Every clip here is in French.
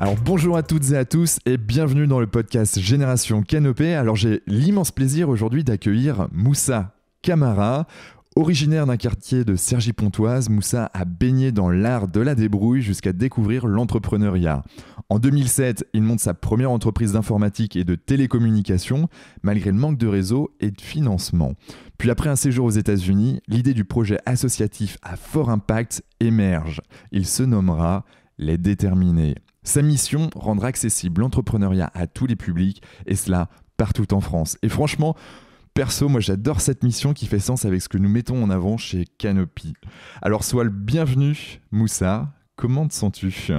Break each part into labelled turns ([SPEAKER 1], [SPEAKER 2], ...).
[SPEAKER 1] Alors bonjour à toutes et à tous et bienvenue dans le podcast Génération Canopée. Alors j'ai l'immense plaisir aujourd'hui d'accueillir Moussa Camara. Originaire d'un quartier de Cergy-Pontoise, Moussa a baigné dans l'art de la débrouille jusqu'à découvrir l'entrepreneuriat. En 2007, il monte sa première entreprise d'informatique et de télécommunication, malgré le manque de réseau et de financement. Puis après un séjour aux États-Unis, l'idée du projet associatif à fort impact émerge. Il se nommera Les Déterminés. Sa mission, rendre accessible l'entrepreneuriat à tous les publics, et cela partout en France. Et franchement, perso, moi j'adore cette mission qui fait sens avec ce que nous mettons en avant chez Canopy. Alors sois le bienvenu, Moussa. Comment te sens-tu ?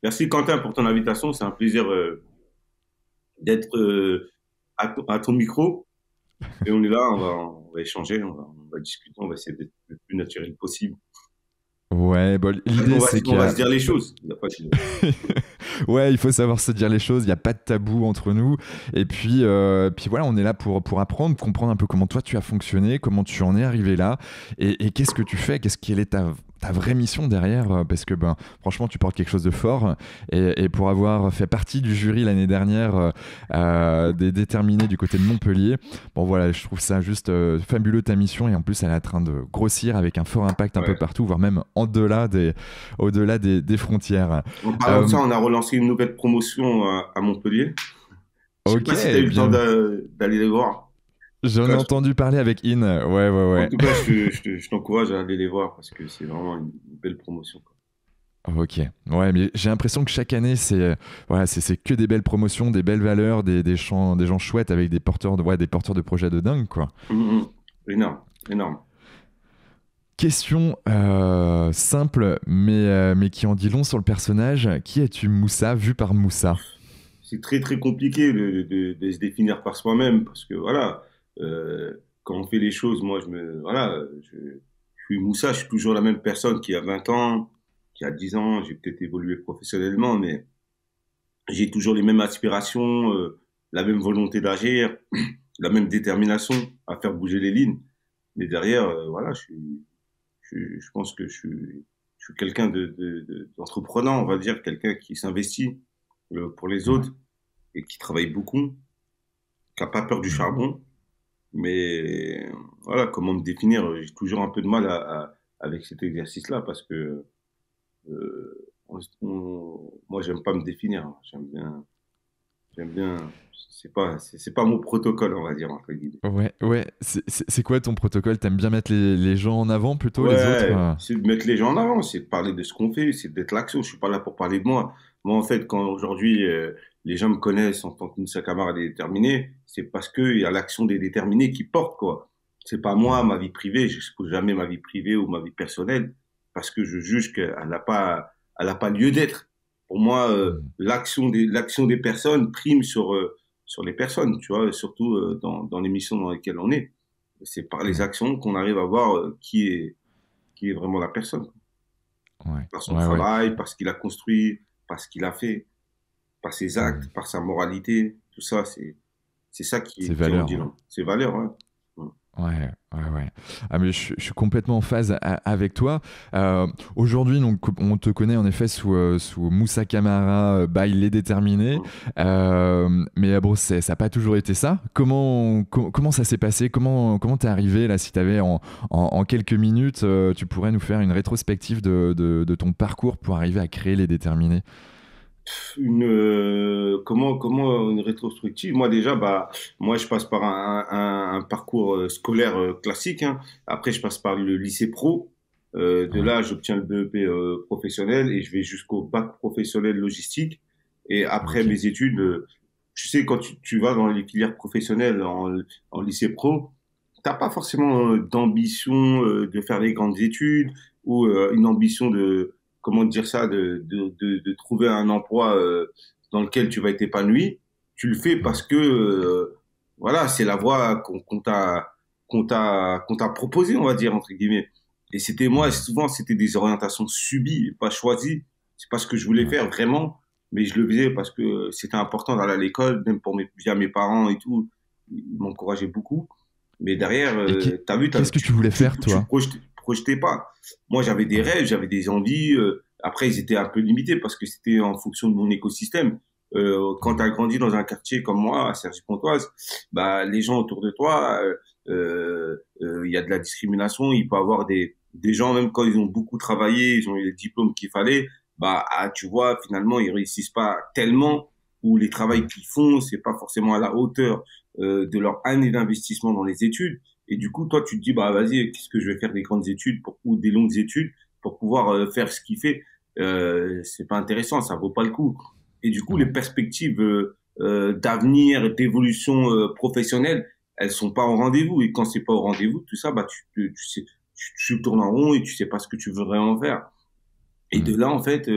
[SPEAKER 2] Merci Quentin pour ton invitation. C'est un plaisir d'être à ton micro. Et on est là, on va échanger, on va discuter, on va essayer d'être le plus naturel possible.
[SPEAKER 1] Ouais, bon, l'idée c'est
[SPEAKER 2] on va se dire les choses. Il y a pas de...
[SPEAKER 1] Ouais, il faut savoir se dire les choses, il n'y a pas de tabou entre nous. Et puis voilà, on est là pour apprendre, comprendre un peu comment toi tu as fonctionné, comment tu en es arrivé là, et qu'est-ce que tu fais, quelle est ta vraie mission derrière, parce que franchement tu portes quelque chose de fort, et pour avoir fait partie du jury l'année dernière des Déterminés du côté de Montpellier, bon voilà, je trouve ça juste fabuleux ta mission, et en plus elle est en train de grossir avec un fort impact un peu partout, voire même au-delà des frontières.
[SPEAKER 2] En parlant de ça, on a relancé une nouvelle promotion à Montpellier. Je sais pas si tu as eu le temps d'aller les voir.
[SPEAKER 1] J'en ai entendu parler avec In. Ouais.
[SPEAKER 2] En tout cas, je t'encourage à aller les voir parce que c'est vraiment une belle promotion.
[SPEAKER 1] Ok. Ouais, mais j'ai l'impression que chaque année, c'est que des belles promotions, des belles valeurs, des gens chouettes avec des porteurs de projets de dingue, quoi.
[SPEAKER 2] Énorme.
[SPEAKER 1] Question simple, mais qui en dit long sur le personnage. Qui es-tu, Moussa, vu par Moussa ?
[SPEAKER 2] C'est très très compliqué de se définir par soi-même parce que voilà, quand on fait les choses, moi je suis Moussa, je suis toujours la même personne qui a 20 ans, qui a 10 ans, j'ai peut-être évolué professionnellement, mais j'ai toujours les mêmes aspirations, la même volonté d'agir, la même détermination à faire bouger les lignes. Mais derrière, voilà, je pense que je suis quelqu'un d'entreprenant, on va dire, quelqu'un qui s'investit pour les autres et qui travaille beaucoup, qui n'a pas peur du charbon. Mais voilà, comment me définir? J'ai toujours un peu de mal avec cet exercice-là parce que moi, j'aime pas me définir. J'aime bien. C'est pas mon protocole, on va dire entre guillemets.
[SPEAKER 1] Ouais. C'est quoi ton protocole ? T'aimes bien mettre les gens en avant plutôt, les
[SPEAKER 2] Ouais,
[SPEAKER 1] autres ?
[SPEAKER 2] c'est de mettre les gens en avant, c'est de parler de ce qu'on fait, c'est d'être l'action. Je suis pas là pour parler de moi. Moi, en fait, quand aujourd'hui les gens me connaissent en tant que Moussa Camara déterminé, c'est parce que il y a l'action des déterminés qui porte quoi. C'est pas moi, ma vie privée. Je n'expose jamais ma vie privée ou ma vie personnelle parce que je juge qu'elle n'a pas lieu d'être. Pour moi, l'action des personnes prime sur les personnes, tu vois, surtout dans les missions dans lesquelles on est. C'est par les actions qu'on arrive à voir qui est vraiment la personne. Par son travail, par ce qu'il a construit, par ce qu'il a fait, par ses actes, par sa moralité, tout ça, c'est ça qui est
[SPEAKER 1] valeurs.
[SPEAKER 2] C'est valeurs, hein.
[SPEAKER 1] Ouais. Ah, mais je suis complètement en phase avec toi. Aujourd'hui, donc, on te connaît en effet sous Moussa Camara, by Les Déterminés. Mais bon, ça n'a pas toujours été ça. Comment ça s'est passé ? Comment t'es arrivé là ? Si t'avais en quelques minutes, tu pourrais nous faire une rétrospective de ton parcours pour arriver à créer Les Déterminés.
[SPEAKER 2] Comment une rétrospective? Moi déjà, moi je passe par un parcours scolaire classique, hein. Après je passe par le lycée pro. De là j'obtiens le BEP professionnel et je vais jusqu'au bac professionnel logistique. Et après mes études, tu sais quand tu vas dans les filières professionnelles en lycée pro, t'as pas forcément d'ambition de faire des grandes études ou une ambition de comment dire ça, de trouver un emploi dans lequel tu vas être épanoui. Tu le fais parce que voilà, c'est la voie qu'on t'a proposée, on va dire entre guillemets. Et c'était moi, souvent c'était des orientations subies, et pas choisies. C'est pas ce que je voulais faire vraiment, mais je le faisais parce que c'était important d'aller à l'école, même pour via mes parents et tout. Ils m'encourageaient beaucoup. Mais derrière,
[SPEAKER 1] Qu'est-ce que tu voulais faire, toi ?
[SPEAKER 2] Projetais pas. Moi, j'avais des rêves, j'avais des envies. Après, ils étaient un peu limités parce que c'était en fonction de mon écosystème. Quand tu as grandi dans un quartier comme moi, à Cergy-Pontoise, bah, les gens autour de toi, il y a de la discrimination. Il peut y avoir des gens, même quand ils ont beaucoup travaillé, ils ont eu les diplômes qu'il fallait, bah, tu vois, finalement, ils réussissent pas tellement, ou les travails qu'ils font, c'est pas forcément à la hauteur de leur année d'investissement dans les études. Et du coup, toi, tu te dis, bah, vas-y, qu'est-ce que je vais faire des grandes études ou des longues études pour pouvoir faire ce qu'il fait. C'est pas intéressant, ça vaut pas le coup. Et du coup, les perspectives d'avenir, d'évolution professionnelle, elles sont pas au rendez-vous. Et quand c'est pas au rendez-vous, tout ça, bah tu sais, tu tournes en rond et tu sais pas ce que tu veux vraiment faire. Et de là, en fait,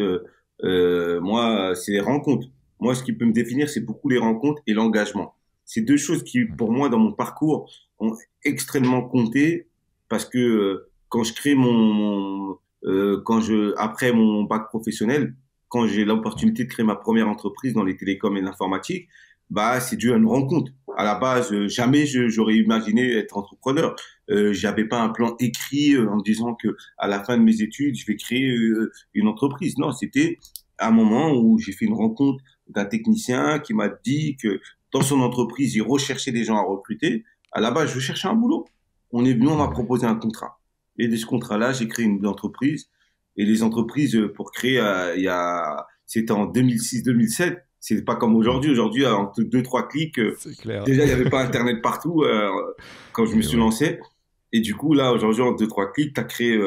[SPEAKER 2] moi, c'est les rencontres. Moi, ce qui peut me définir, c'est beaucoup les rencontres et l'engagement. C'est deux choses qui, pour moi, dans mon parcours, ont extrêmement compté parce que quand je crée après mon bac professionnel, quand j'ai l'opportunité de créer ma première entreprise dans les télécoms et l'informatique, bah, c'est dû à une rencontre. À la base, jamais j'aurais imaginé être entrepreneur. J'avais pas un plan écrit en me disant que à la fin de mes études, je vais créer une entreprise. Non, c'était un moment où j'ai fait une rencontre d'un technicien qui m'a dit que dans son entreprise, il recherchait des gens à recruter. À la base, je cherchais un boulot. On est venu, on m'a proposé un contrat. Et de ce contrat-là, j'ai créé une entreprise. Et les entreprises, pour créer, c'était en 2006-2007. C'est pas comme aujourd'hui. Aujourd'hui, en deux, trois clics,
[SPEAKER 1] C'est clair.
[SPEAKER 2] déjà, il n'y avait pas Internet partout quand je me suis lancé. Et du coup, là, aujourd'hui, en deux, trois clics, tu as créé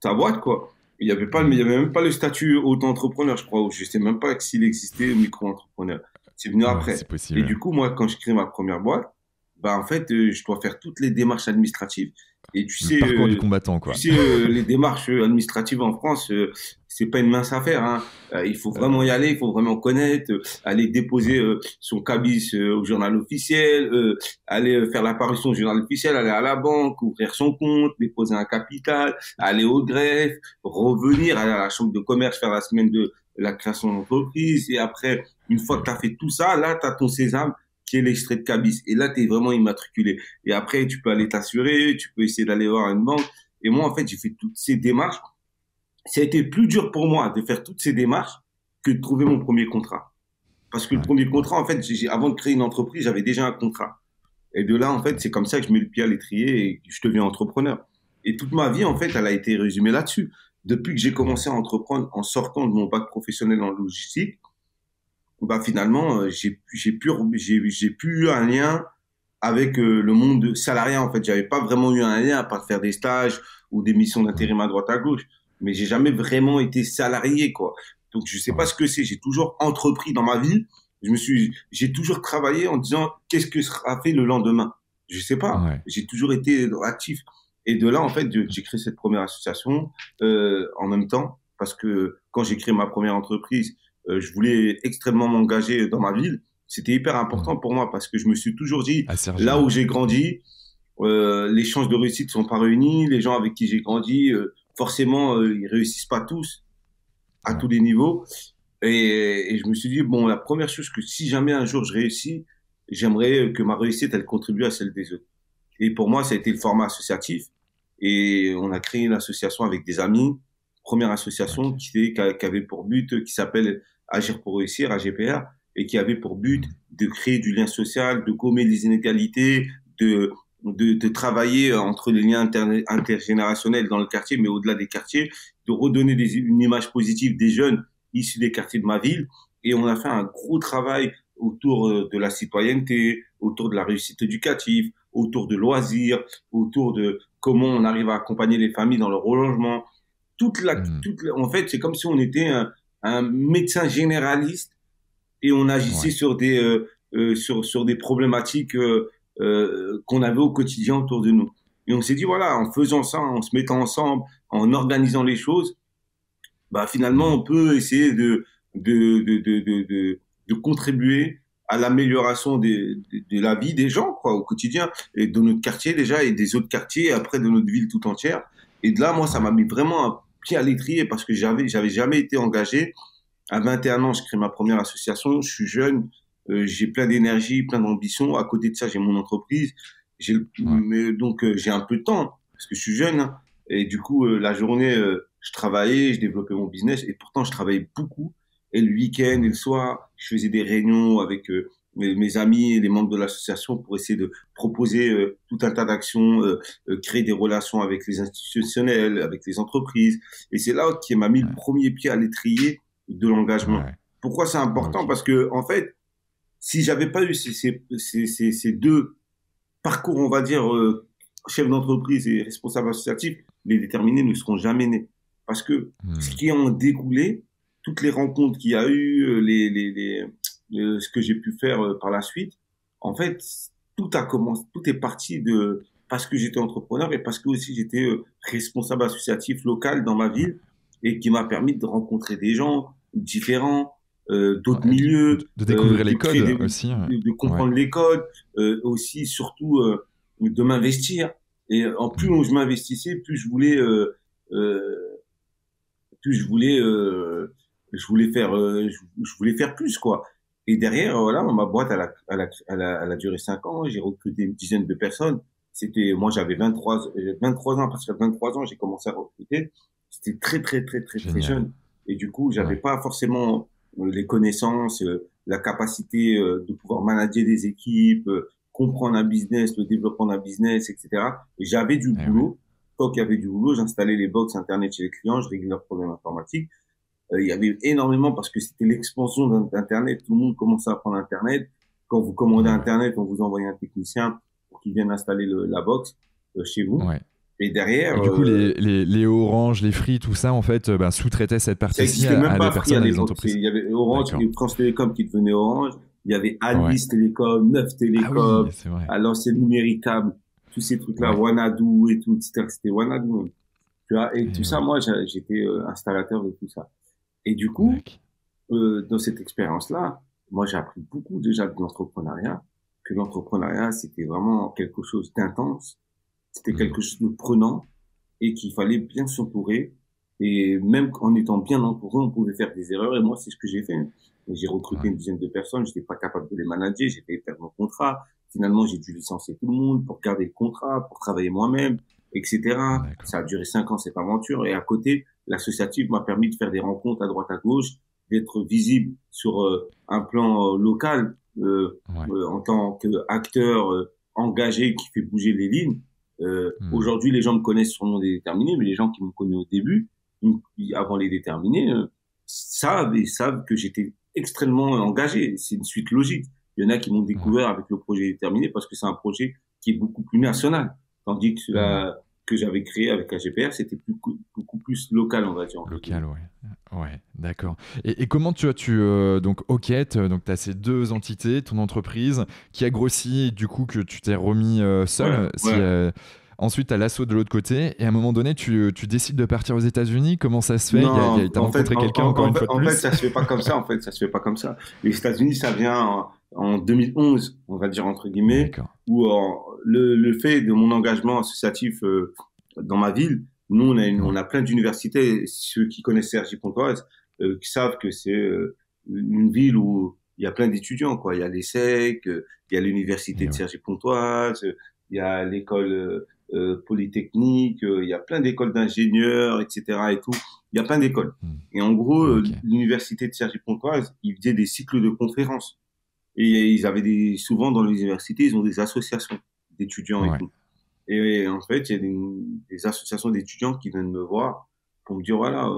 [SPEAKER 2] ta boîte, quoi. Il y avait même pas le statut auto-entrepreneur, je crois, ou je sais même pas s'il existait micro-entrepreneur. C'est venu
[SPEAKER 1] Ouais,
[SPEAKER 2] après.
[SPEAKER 1] c'est
[SPEAKER 2] Et
[SPEAKER 1] possible.
[SPEAKER 2] du coup, moi, quand je crée ma première boîte, bah, en fait, je dois faire toutes les démarches administratives. Et
[SPEAKER 1] Le parcours du combattant,
[SPEAKER 2] tu
[SPEAKER 1] quoi.
[SPEAKER 2] sais, les démarches administratives en France, c'est pas une mince affaire, hein. Il faut vraiment y aller, il faut vraiment connaître, aller déposer son cabis au journal officiel, aller faire l'apparition au journal officiel, aller à la banque, ouvrir son compte, déposer un capital, aller au greffe, revenir, aller à la chambre de commerce, faire la semaine de la création d'entreprise. Et après, une fois que tu as fait tout ça, là, tu as ton sésame qui est l'extrait de cabis. Et là, tu es vraiment immatriculé. Et après, tu peux aller t'assurer, tu peux essayer d'aller voir une banque. Et moi, en fait, j'ai fait toutes ces démarches. Ça a été plus dur pour moi de faire toutes ces démarches que de trouver mon premier contrat. Parce que le
[SPEAKER 1] Ouais.
[SPEAKER 2] premier contrat, en fait, avant de créer une entreprise, j'avais déjà un contrat. Et de là, en fait, c'est comme ça que je mets le pied à l'étrier et que je deviens entrepreneur. Et toute ma vie, en fait, elle a été résumée là-dessus. Depuis que j'ai commencé à entreprendre en sortant de mon bac professionnel en logistique, bah finalement, j'ai plus eu un lien avec le monde salarié. En fait, j'avais pas vraiment eu un lien à part faire des stages ou des missions d'intérim à droite à gauche. Mais j'ai jamais vraiment été salarié, quoi. Donc, je sais pas
[SPEAKER 1] Ouais.
[SPEAKER 2] ce que c'est. J'ai toujours entrepris dans ma vie. J'ai toujours travaillé en disant qu'est-ce que sera fait le lendemain. Je sais pas.
[SPEAKER 1] Ouais.
[SPEAKER 2] J'ai toujours été actif. Et de là, en fait, j'ai créé cette première association en même temps parce que quand j'ai créé ma première entreprise, je voulais extrêmement m'engager dans ma ville. C'était hyper important pour moi parce que je me suis toujours dit,
[SPEAKER 1] À Cergy,
[SPEAKER 2] là
[SPEAKER 1] ouais.
[SPEAKER 2] où j'ai grandi, les chances de réussite sont pas réunies. Les gens avec qui j'ai grandi, forcément, ils réussissent pas tous à
[SPEAKER 1] Ouais.
[SPEAKER 2] tous les niveaux. Et je me suis dit, bon, la première chose que si jamais un jour je réussis, j'aimerais que ma réussite, elle contribue à celle des autres. Et pour moi, ça a été le format associatif. Et on a créé une association avec des amis. Première association
[SPEAKER 1] Ok.
[SPEAKER 2] qui avait pour but, qui s'appelle Agir pour réussir, AGPR, et qui avait pour but de créer du lien social, de gommer les inégalités, de travailler entre les liens intergénérationnels dans le quartier, mais au-delà des quartiers, de redonner une image positive des jeunes issus des quartiers de ma ville. Et on a fait un gros travail autour de la citoyenneté, autour de la réussite éducative, autour de loisirs, autour de comment on arrive à accompagner les familles dans leur relogement. En fait, c'est comme si on était un médecin généraliste et on agissait
[SPEAKER 1] Ouais.
[SPEAKER 2] sur des problématiques qu'on avait au quotidien autour de nous. Et on s'est dit, voilà, en faisant ça, en se mettant ensemble, en organisant les choses, bah, finalement, on peut essayer de contribuer à l'amélioration de la vie des gens, quoi, au quotidien, et de notre quartier déjà, et des autres quartiers, et après de notre ville tout entière. Et de là, moi, ça
[SPEAKER 1] Ouais.
[SPEAKER 2] m'a mis vraiment un pied à l'étrier parce que j'avais jamais été engagé. À 21 ans, je crée ma première association, je suis jeune, j'ai plein d'énergie, plein d'ambition. À côté de ça, j'ai mon entreprise.
[SPEAKER 1] Ouais.
[SPEAKER 2] Donc, j'ai un peu de temps parce que je suis jeune, hein. Et du coup, la journée, je travaillais, je développais mon business et pourtant je travaillais beaucoup. Et le week-end et le soir, je faisais des réunions avec mes amis et les membres de l'association pour essayer de proposer tout un tas d'actions, créer des relations avec les institutionnels, avec les entreprises. Et c'est là qui m'a mis le
[SPEAKER 1] Ouais.
[SPEAKER 2] premier pied à l'étrier de l'engagement.
[SPEAKER 1] Ouais.
[SPEAKER 2] Pourquoi c'est important?
[SPEAKER 1] Ok.
[SPEAKER 2] Parce que en fait, si j'avais pas eu ces deux parcours, on va dire, chef d'entreprise et responsable associatif, les déterminés ne seront jamais nés. Parce que ce
[SPEAKER 1] Hmm.
[SPEAKER 2] qui en découlé, toutes les rencontres qu'il y a eu, ce que j'ai pu faire par la suite, en fait, tout a commencé, tout est parti de parce que j'étais entrepreneur et parce que aussi j'étais responsable associatif local dans ma
[SPEAKER 1] Ouais.
[SPEAKER 2] ville et qui m'a permis de rencontrer des gens différents, d'autres
[SPEAKER 1] Ouais,
[SPEAKER 2] milieux,
[SPEAKER 1] de découvrir
[SPEAKER 2] de
[SPEAKER 1] les
[SPEAKER 2] créer
[SPEAKER 1] codes aussi.
[SPEAKER 2] de
[SPEAKER 1] Ouais.
[SPEAKER 2] comprendre les codes, aussi surtout de m'investir. Et en plus
[SPEAKER 1] Hmm.
[SPEAKER 2] je m'investissais, plus euh, je voulais faire, je voulais faire plus quoi. Et derrière, voilà, ma boîte, elle a duré 5 ans. J'ai recruté une dizaine de personnes. C'était, moi, j'avais 23 ans. Parce qu'à 23 ans, j'ai commencé à recruter. C'était très, très, très, très, très
[SPEAKER 1] Génial.
[SPEAKER 2] jeune. Et du coup, j'avais
[SPEAKER 1] Ouais.
[SPEAKER 2] pas forcément les connaissances, la capacité de pouvoir manager des équipes, comprendre un business, le développement d'un business, etc. Et j'avais du
[SPEAKER 1] Eh ouais.
[SPEAKER 2] boulot. Tant qu'il y avait du boulot, j'installais les box Internet chez les clients, je réglais leurs problèmes informatiques. Il y avait énormément parce que c'était l'expansion d'Internet. Tout le monde commençait à prendre Internet. Quand vous commandez
[SPEAKER 1] Eh ouais.
[SPEAKER 2] Internet, on vous envoie un technicien pour qu'il vienne installer la box chez vous.
[SPEAKER 1] Ouais.
[SPEAKER 2] Et derrière,
[SPEAKER 1] Et du coup, les Orange, les Free, tout ça, en fait, ben, sous-traitaient cette
[SPEAKER 2] ça
[SPEAKER 1] partie-ci
[SPEAKER 2] existait même
[SPEAKER 1] à
[SPEAKER 2] pas
[SPEAKER 1] des
[SPEAKER 2] Free à
[SPEAKER 1] personnes, à des
[SPEAKER 2] l'époque.
[SPEAKER 1] entreprises.
[SPEAKER 2] Il y avait Orange
[SPEAKER 1] D'accord.
[SPEAKER 2] et France Télécom qui devenait Orange. Il y avait
[SPEAKER 1] Ouais.
[SPEAKER 2] Alice Télécom, Neuf
[SPEAKER 1] Ah oui,
[SPEAKER 2] Télécom,
[SPEAKER 1] c'est vrai.
[SPEAKER 2] à l'ancienne Numéricable, tous ces trucs-là,
[SPEAKER 1] Ouais.
[SPEAKER 2] Wanadoo et tout, c'était Wanadoo. Tu vois, et tout
[SPEAKER 1] Eh
[SPEAKER 2] ça,
[SPEAKER 1] oui.
[SPEAKER 2] moi, j'étais installateur de tout ça. Et du coup,
[SPEAKER 1] D'accord.
[SPEAKER 2] dans cette expérience-là, moi, j'ai appris beaucoup déjà de l'entrepreneuriat, que l'entrepreneuriat, c'était vraiment quelque chose d'intense, c'était
[SPEAKER 1] Hmm.
[SPEAKER 2] quelque chose de prenant et qu'il fallait bien s'entourer. Et même en étant bien entouré, on pouvait faire des erreurs. Et moi, c'est ce que j'ai fait. J'ai recruté
[SPEAKER 1] Ouais.
[SPEAKER 2] une dizaine de personnes, j'étais pas capable de les manager, j'ai fait perdre mon contrat. Finalement, j'ai dû licencier tout le monde pour garder le contrat, pour travailler moi-même, etc.
[SPEAKER 1] D'accord.
[SPEAKER 2] Ça a duré 5 ans, cette aventure. Et à côté, l'associatif m'a permis de faire des rencontres à droite à gauche, d'être visible sur un plan local
[SPEAKER 1] Ouais.
[SPEAKER 2] en tant qu'acteur engagé qui fait bouger les lignes.
[SPEAKER 1] Hmm.
[SPEAKER 2] Aujourd'hui, les gens me connaissent sur le nom des déterminés, mais les gens qui me connaissent au début, avant les déterminés, savent que j'étais extrêmement engagé. C'est une suite logique. Il y en a qui m'ont
[SPEAKER 1] Ouais.
[SPEAKER 2] découvert avec le projet déterminé parce que c'est un projet qui est beaucoup plus national. Tandis que
[SPEAKER 1] Hmm.
[SPEAKER 2] celui que j'avais créé avec AGPR, c'était beaucoup plus local, on va dire. Entre guillemets.
[SPEAKER 1] Local, ouais. Ouais, d'accord. Et comment donc, ok, donc tu as ces deux entités, ton entreprise qui a grossi, et du coup, que tu t'es remis
[SPEAKER 2] Ouais,
[SPEAKER 1] seul. Si,
[SPEAKER 2] ouais.
[SPEAKER 1] ensuite, tu as l'assaut de l'autre côté, et à un moment donné, tu décides de partir aux États-Unis. Comment ça se fait?
[SPEAKER 2] Non,
[SPEAKER 1] T'as rencontré quelqu'un encore une fois de
[SPEAKER 2] en fait,
[SPEAKER 1] plus?
[SPEAKER 2] ça se fait pas comme ça. En fait, ça se fait pas comme ça. Les États-Unis, ça vient en 2011, on va dire entre guillemets,
[SPEAKER 1] D'accord.
[SPEAKER 2] où le fait de mon engagement associatif dans ma ville, nous, on
[SPEAKER 1] Ouais.
[SPEAKER 2] a plein d'universités. Ceux qui connaissent Cergy-Pontoise qui savent que c'est une ville où il y a plein d'étudiants, quoi. Il y a l'ESSEC, il y a l'université
[SPEAKER 1] Et
[SPEAKER 2] de
[SPEAKER 1] ouais.
[SPEAKER 2] Cergy-Pontoise, il y a l'école polytechnique, il y a plein d'écoles d'ingénieurs, etc. et tout. Il y a plein d'écoles.
[SPEAKER 1] Hmm.
[SPEAKER 2] Et en gros,
[SPEAKER 1] Ok.
[SPEAKER 2] l'université de Cergy-Pontoise, ils faisaient des cycles de conférences. Et ils avaient souvent dans les universités, ils ont des associations d'étudiants et
[SPEAKER 1] Ouais.
[SPEAKER 2] tout. Et en fait, il y a des associations d'étudiants qui viennent me voir pour me dire, voilà,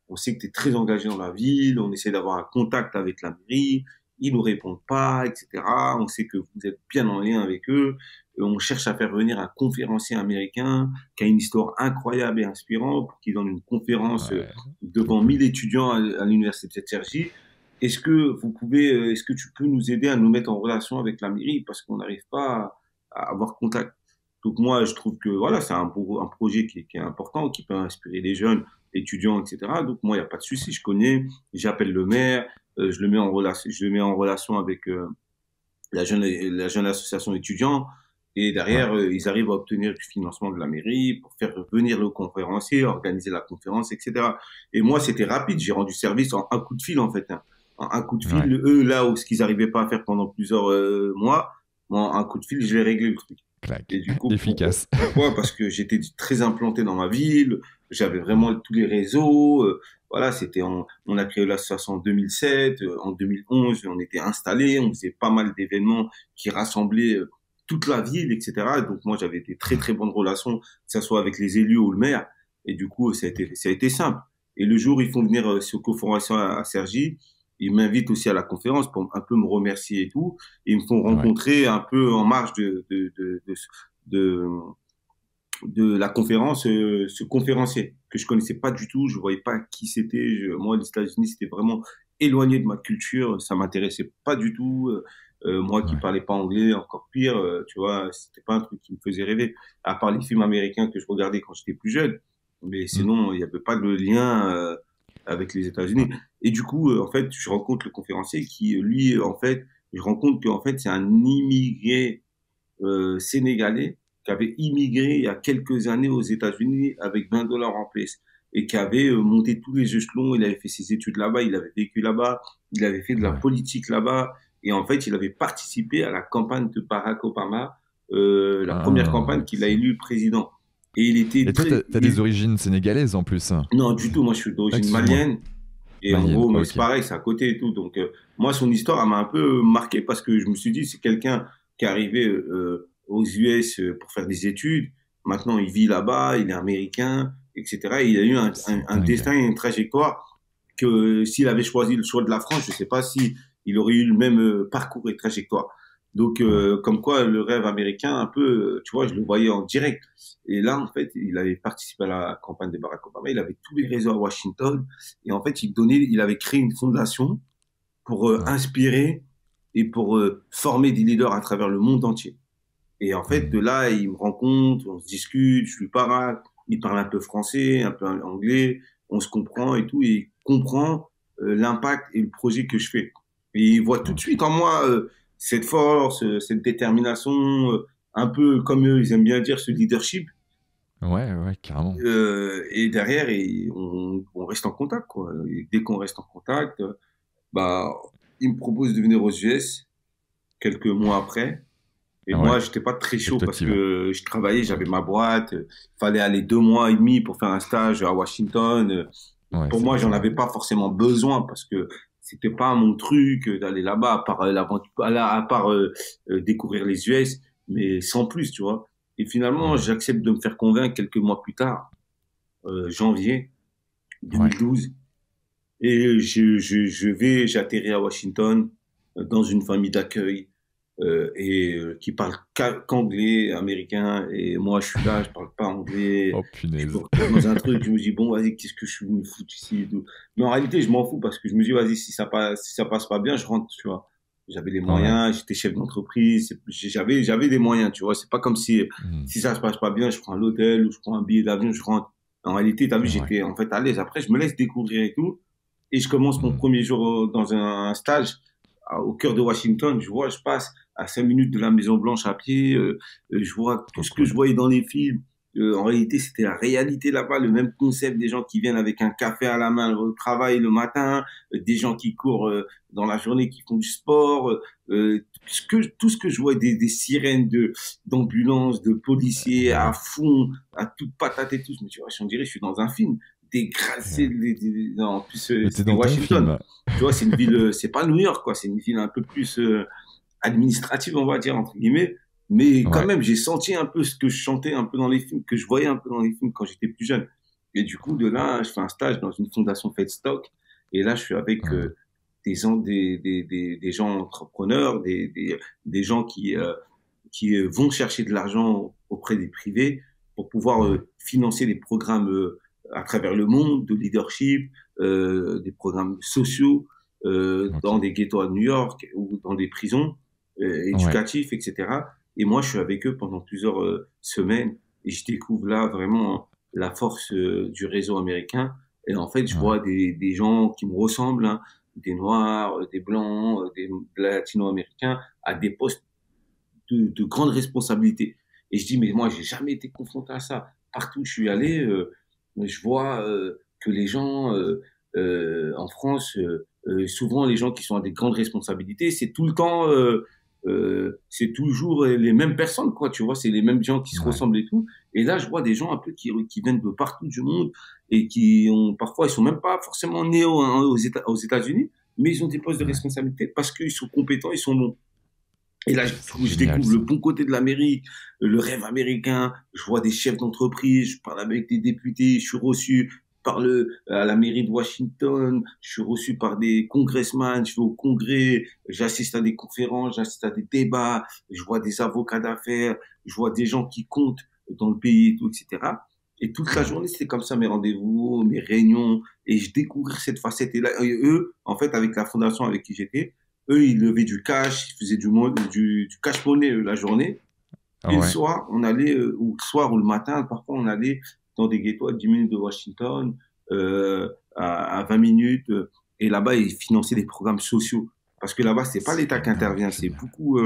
[SPEAKER 2] on sait que tu es très engagé dans la ville, on essaie d'avoir un contact avec la mairie, ils nous répondent pas, etc. On sait que vous êtes bien en lien avec eux. Et on cherche à faire venir un conférencier américain qui a une histoire incroyable et inspirante pour qu'il donne une conférence
[SPEAKER 1] Ouais. Trop
[SPEAKER 2] devant
[SPEAKER 1] cool.
[SPEAKER 2] 1000 étudiants à l'université de Cergy. Est-ce que tu peux nous aider à nous mettre en relation avec la mairie parce qu'on n'arrive pas à avoir contact? Donc moi, je trouve que voilà, c'est un projet qui est important, qui peut inspirer les jeunes étudiants, etc. Donc moi, il n'y a pas de souci, je connais, j'appelle le maire, je le mets en relation avec la jeune association étudiant, et
[SPEAKER 1] Ouais.
[SPEAKER 2] derrière, ils arrivent à obtenir du financement de la mairie pour faire venir le conférencier, organiser la conférence, etc. Et moi, c'était rapide, j'ai rendu service en un coup de fil en fait. Hein. En un coup de fil,
[SPEAKER 1] Ouais.
[SPEAKER 2] eux là où ce qu'ils n'arrivaient pas à faire pendant plusieurs mois, moi, en un coup de fil, je l'ai réglé le truc. Et
[SPEAKER 1] Clac.
[SPEAKER 2] du coup,
[SPEAKER 1] Efficace.
[SPEAKER 2] pourquoi? Parce que j'étais très implanté dans ma ville, j'avais vraiment tous les réseaux. Voilà, on a créé l'association en 2007. En 2011, on était installés. On faisait pas mal d'événements qui rassemblaient toute la ville, etc. Donc moi, j'avais des très très bonnes relations, que ce soit avec les élus ou le maire. Et du coup, ça a été simple. Et le jour où ils font venir ce co-formation à Cergy, ils m'invitent aussi à la conférence pour un peu me remercier et tout. Et ils me font
[SPEAKER 1] Ouais.
[SPEAKER 2] rencontrer un peu en marge de, de la conférence, ce conférencier que je connaissais pas du tout, je voyais pas qui c'était. Moi, les États-Unis, c'était vraiment éloigné de ma culture, ça m'intéressait pas du tout. Moi qui
[SPEAKER 1] Ouais.
[SPEAKER 2] parlais pas anglais, encore pire, tu vois, c'était pas un truc qui me faisait rêver. À part les films américains que je regardais quand j'étais plus jeune, mais
[SPEAKER 1] Mm.
[SPEAKER 2] sinon, il y avait pas de lien avec les États-Unis. Et du coup, en fait, je rencontre le conférencier qui, lui, en fait, je rencontre qu'en fait, c'est un immigré sénégalais qui avait immigré il y a quelques années aux États-Unis avec 20 dollars en pièces et qui avait monté tous les échelons. Il avait fait ses études là-bas, il avait vécu là-bas, il avait fait de la
[SPEAKER 1] Ouais.
[SPEAKER 2] politique là-bas. Et en fait, il avait participé à la campagne de Barack Obama, la première
[SPEAKER 1] Ah,
[SPEAKER 2] campagne qu'il a élu président. Et il était
[SPEAKER 1] et toi,
[SPEAKER 2] très...
[SPEAKER 1] t'as des origines sénégalaises en plus.
[SPEAKER 2] Non, du tout, moi je suis d'origine
[SPEAKER 1] Excuse-moi.
[SPEAKER 2] malienne. Et en
[SPEAKER 1] Malienne,
[SPEAKER 2] gros, mais c'est
[SPEAKER 1] ok.
[SPEAKER 2] pareil, c'est à côté et tout. Donc, moi, son histoire, elle m'a un peu marqué parce que je me suis dit, c'est quelqu'un qui est arrivé aux US pour faire des études. Maintenant, il vit là-bas, il est américain, etc. Et il a eu
[SPEAKER 1] C'est
[SPEAKER 2] un
[SPEAKER 1] dingue.
[SPEAKER 2] destin et une trajectoire que s'il avait choisi le choix de la France, je sais pas si il aurait eu le même parcours et trajectoire. Donc,
[SPEAKER 1] Ouais.
[SPEAKER 2] comme quoi, le rêve américain, un peu, tu vois, je le voyais en direct. Et là, en fait, il avait participé à la campagne de Barack Obama. Il avait tous les réseaux à Washington. Et en fait, il avait créé une fondation pour
[SPEAKER 1] Ouais.
[SPEAKER 2] inspirer et pour former des leaders à travers le monde entier. Et en fait, de
[SPEAKER 1] Mm.
[SPEAKER 2] là, il me rencontre, on se discute, je lui parle, il parle un peu français, un peu anglais, on se comprend et tout, et il comprend l'impact et le projet que je fais. Et il voit tout de
[SPEAKER 1] Ok.
[SPEAKER 2] suite en moi cette force, cette détermination, un peu comme eux, ils aiment bien dire, ce leadership.
[SPEAKER 1] Ouais, ouais, carrément.
[SPEAKER 2] Et derrière, on reste en contact, quoi. Et dès qu'on reste en contact, bah, il me propose de venir aux US quelques mois après. Et
[SPEAKER 1] Ouais.
[SPEAKER 2] moi, j'étais pas très
[SPEAKER 1] Et
[SPEAKER 2] chaud
[SPEAKER 1] toi,
[SPEAKER 2] parce
[SPEAKER 1] t'y vas.
[SPEAKER 2] que je travaillais, j'avais
[SPEAKER 1] Ok.
[SPEAKER 2] ma boîte. Il fallait aller 2 mois et demi pour faire un stage à Washington.
[SPEAKER 1] Ouais,
[SPEAKER 2] Pour moi, j'en
[SPEAKER 1] ça.
[SPEAKER 2] avais pas forcément besoin parce que c'était pas mon truc d'aller là-bas, à part l'aventure, à part découvrir les US, mais sans plus, tu vois. Et finalement,
[SPEAKER 1] Mm.
[SPEAKER 2] j'accepte de me faire convaincre quelques mois plus tard, janvier
[SPEAKER 1] Ouais.
[SPEAKER 2] 2012. Et j'atterris à Washington dans une famille d'accueil qui parle qu'anglais, américain. Et moi, je suis là, je parle pas anglais.
[SPEAKER 1] Oh,
[SPEAKER 2] Je me
[SPEAKER 1] punaise.
[SPEAKER 2] retrouve dans un truc, je me dis, bon, vas-y, qu'est-ce que je suis venu foutre ici et tout. Mais en réalité, je m'en fous parce que je me dis, vas-y, si ça passe pas bien, je rentre, tu vois. J'avais les
[SPEAKER 1] Ouais.
[SPEAKER 2] moyens, j'étais chef d'entreprise, j'avais des moyens, tu vois. C'est pas comme
[SPEAKER 1] Mm.
[SPEAKER 2] si ça se passe pas bien, je prends l'hôtel ou je prends un billet d'avion, je rentre. En réalité, t'as vu,
[SPEAKER 1] Ouais.
[SPEAKER 2] j'étais en fait à l'aise. Après, je me laisse découvrir et tout. Et je commence mon
[SPEAKER 1] Mm.
[SPEAKER 2] premier jour dans un stage au cœur de Washington. Je passe à 5 minutes de la Maison Blanche à pied. Je vois tout
[SPEAKER 1] Trop
[SPEAKER 2] ce que je
[SPEAKER 1] cool.
[SPEAKER 2] voyais dans les films. En réalité, c'était la réalité là-bas, le même concept des gens qui viennent avec un café à la main au travail le matin, des gens qui courent dans la journée, qui font du sport. Tout ce que je vois, des sirènes d'ambulances, de policiers à
[SPEAKER 1] Ouais.
[SPEAKER 2] fond, à toute patate et tout. Je me dis, ouais, on dirait que je suis dans un film.
[SPEAKER 1] Ouais.
[SPEAKER 2] Non, en plus,
[SPEAKER 1] Mais t'es
[SPEAKER 2] c'était
[SPEAKER 1] dans ton
[SPEAKER 2] Washington.
[SPEAKER 1] film.
[SPEAKER 2] Tu vois, c'est une ville, c'est pas New York, quoi. C'est une ville un peu plus administrative, on va dire, entre guillemets. Mais quand
[SPEAKER 1] Ouais.
[SPEAKER 2] même, j'ai senti un peu ce que je chantais un peu dans les films, que je voyais un peu dans les films quand j'étais plus jeune. Et du coup, de là, je fais un stage dans une fondation Fedstock. Et là, je suis avec
[SPEAKER 1] Mm.
[SPEAKER 2] des gens entrepreneurs, des gens qui vont chercher de l'argent auprès des privés pour pouvoir
[SPEAKER 1] Ouais.
[SPEAKER 2] financer des programmes à travers le monde de leadership, des programmes sociaux
[SPEAKER 1] Ok.
[SPEAKER 2] dans des ghettos à New York ou dans des prisons
[SPEAKER 1] Ouais.
[SPEAKER 2] éducatifs, etc. Et moi, je suis avec eux pendant plusieurs semaines et je découvre là vraiment la force du réseau américain. Et en fait, je
[SPEAKER 1] Ouais.
[SPEAKER 2] vois des gens qui me ressemblent, hein, des Noirs, des Blancs, des Latino-Américains, à des postes de grandes responsabilités. Et je dis, mais moi, j'ai jamais été confronté à ça. Partout où je suis allé, je vois que les gens en France, souvent les gens qui sont à des grandes responsabilités, c'est tout le temps c'est toujours les mêmes personnes, quoi, tu vois, c'est les mêmes gens qui se
[SPEAKER 1] Ouais.
[SPEAKER 2] ressemblent et tout. Et là, je vois des gens un peu qui viennent de partout du monde et qui ont, parfois, ils sont même pas forcément nés aux États-Unis, mais ils ont des postes de
[SPEAKER 1] Ouais.
[SPEAKER 2] responsabilité parce qu'ils sont compétents, ils sont bons. Et là,
[SPEAKER 1] C'est
[SPEAKER 2] je
[SPEAKER 1] génial,
[SPEAKER 2] découvre le
[SPEAKER 1] ça.
[SPEAKER 2] bon côté de l'Amérique, le rêve américain. Je vois des chefs d'entreprise, je parle avec des députés, je suis reçu par à la mairie de Washington, je suis reçu par des congressmen, je vais au congrès, j'assiste à des conférences, j'assiste à des débats, je vois des avocats d'affaires, je vois des gens qui comptent dans le pays et tout, etc. Et toute la
[SPEAKER 1] Ouais.
[SPEAKER 2] journée, c'était comme ça, mes rendez-vous, mes réunions, et je découvre cette facette. Et là, et eux, en fait, avec la fondation avec qui j'étais, eux, ils levaient du cash, ils faisaient du cash money la journée. Et le
[SPEAKER 1] Ouais.
[SPEAKER 2] soir, on allait, ou le soir ou le matin, parfois, on allait dans des ghettos à 10 minutes de Washington, à 20 minutes. Et là-bas, ils finançaient des programmes sociaux. Parce que là-bas, c'est pas l'État qui
[SPEAKER 1] Génial,
[SPEAKER 2] intervient, c'est
[SPEAKER 1] génial.
[SPEAKER 2] beaucoup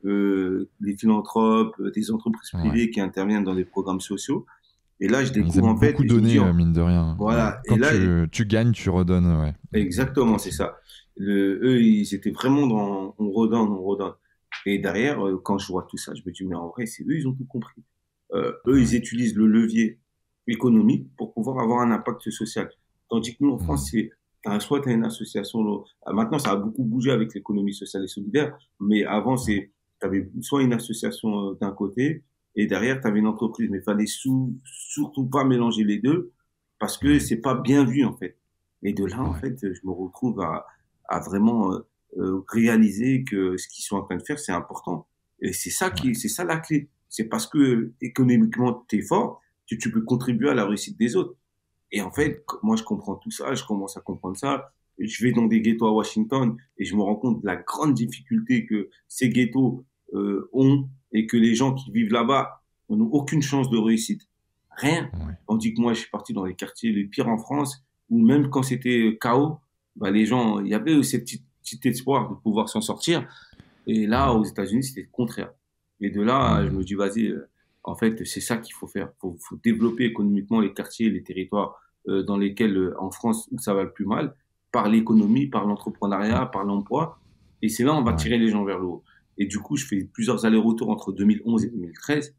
[SPEAKER 2] des philanthropes, des entreprises
[SPEAKER 1] Ouais.
[SPEAKER 2] privées qui interviennent dans des programmes sociaux. Et là, je
[SPEAKER 1] Ils
[SPEAKER 2] découvre
[SPEAKER 1] aiment
[SPEAKER 2] en fait,
[SPEAKER 1] beaucoup
[SPEAKER 2] et je me dis,
[SPEAKER 1] donner, mine de rien. Ouais.
[SPEAKER 2] voilà. Et
[SPEAKER 1] Quand
[SPEAKER 2] là,
[SPEAKER 1] tu gagnes, tu redonnes, ouais.
[SPEAKER 2] exactement, c'est
[SPEAKER 1] Effectivement.
[SPEAKER 2] ça. Eux, ils étaient vraiment dans on redonne, on redonne. Et derrière, quand je vois tout ça, je me dis, mais en vrai, c'est eux, ils ont tout compris. Eux, ils
[SPEAKER 1] Ouais.
[SPEAKER 2] utilisent le levier économique pour pouvoir avoir un impact social. Tandis que nous, en France,
[SPEAKER 1] Mm.
[SPEAKER 2] c'est soit tu as une association, maintenant, ça a beaucoup bougé avec l'économie sociale et solidaire, mais avant,
[SPEAKER 1] Ouais.
[SPEAKER 2] tu avais soit une association d'un côté, et derrière, tu avais une entreprise. Mais il fallait surtout pas mélanger les deux, parce que
[SPEAKER 1] Mm.
[SPEAKER 2] c'est pas bien vu, en fait. Et de là, en
[SPEAKER 1] Ouais.
[SPEAKER 2] fait, je me retrouve à vraiment réaliser que ce qu'ils sont en train de faire, c'est important. Et
[SPEAKER 1] Ouais.
[SPEAKER 2] c'est ça la clé. C'est parce que économiquement, tu es fort que tu peux contribuer à la réussite des autres. Et en
[SPEAKER 1] Mm.
[SPEAKER 2] fait, moi, je comprends tout ça, je commence à comprendre ça. Et je vais dans des ghettos à Washington et je me rends compte de la grande difficulté que ces ghettos ont et que les gens qui vivent là-bas n'ont aucune chance de réussite. Rien.
[SPEAKER 1] Ouais.
[SPEAKER 2] Tandis que moi, je suis parti dans les quartiers les pires en France où même quand c'était chaos, bah, les gens, il y avait ce petit espoir de pouvoir s'en sortir. Et là,
[SPEAKER 1] Ouais.
[SPEAKER 2] aux États-Unis, c'était le contraire. Et de là, je me
[SPEAKER 1] Mm.
[SPEAKER 2] dis, vas-y, en fait, c'est ça qu'il faut faire. Faut développer économiquement les quartiers, les territoires dans lesquels, en France, où ça va le plus mal, par l'économie, par l'entrepreneuriat, par l'emploi. Et c'est là on va
[SPEAKER 1] Ouais.
[SPEAKER 2] tirer les gens vers le haut. Et du coup, je fais plusieurs allers-retours entre 2011 et 2013.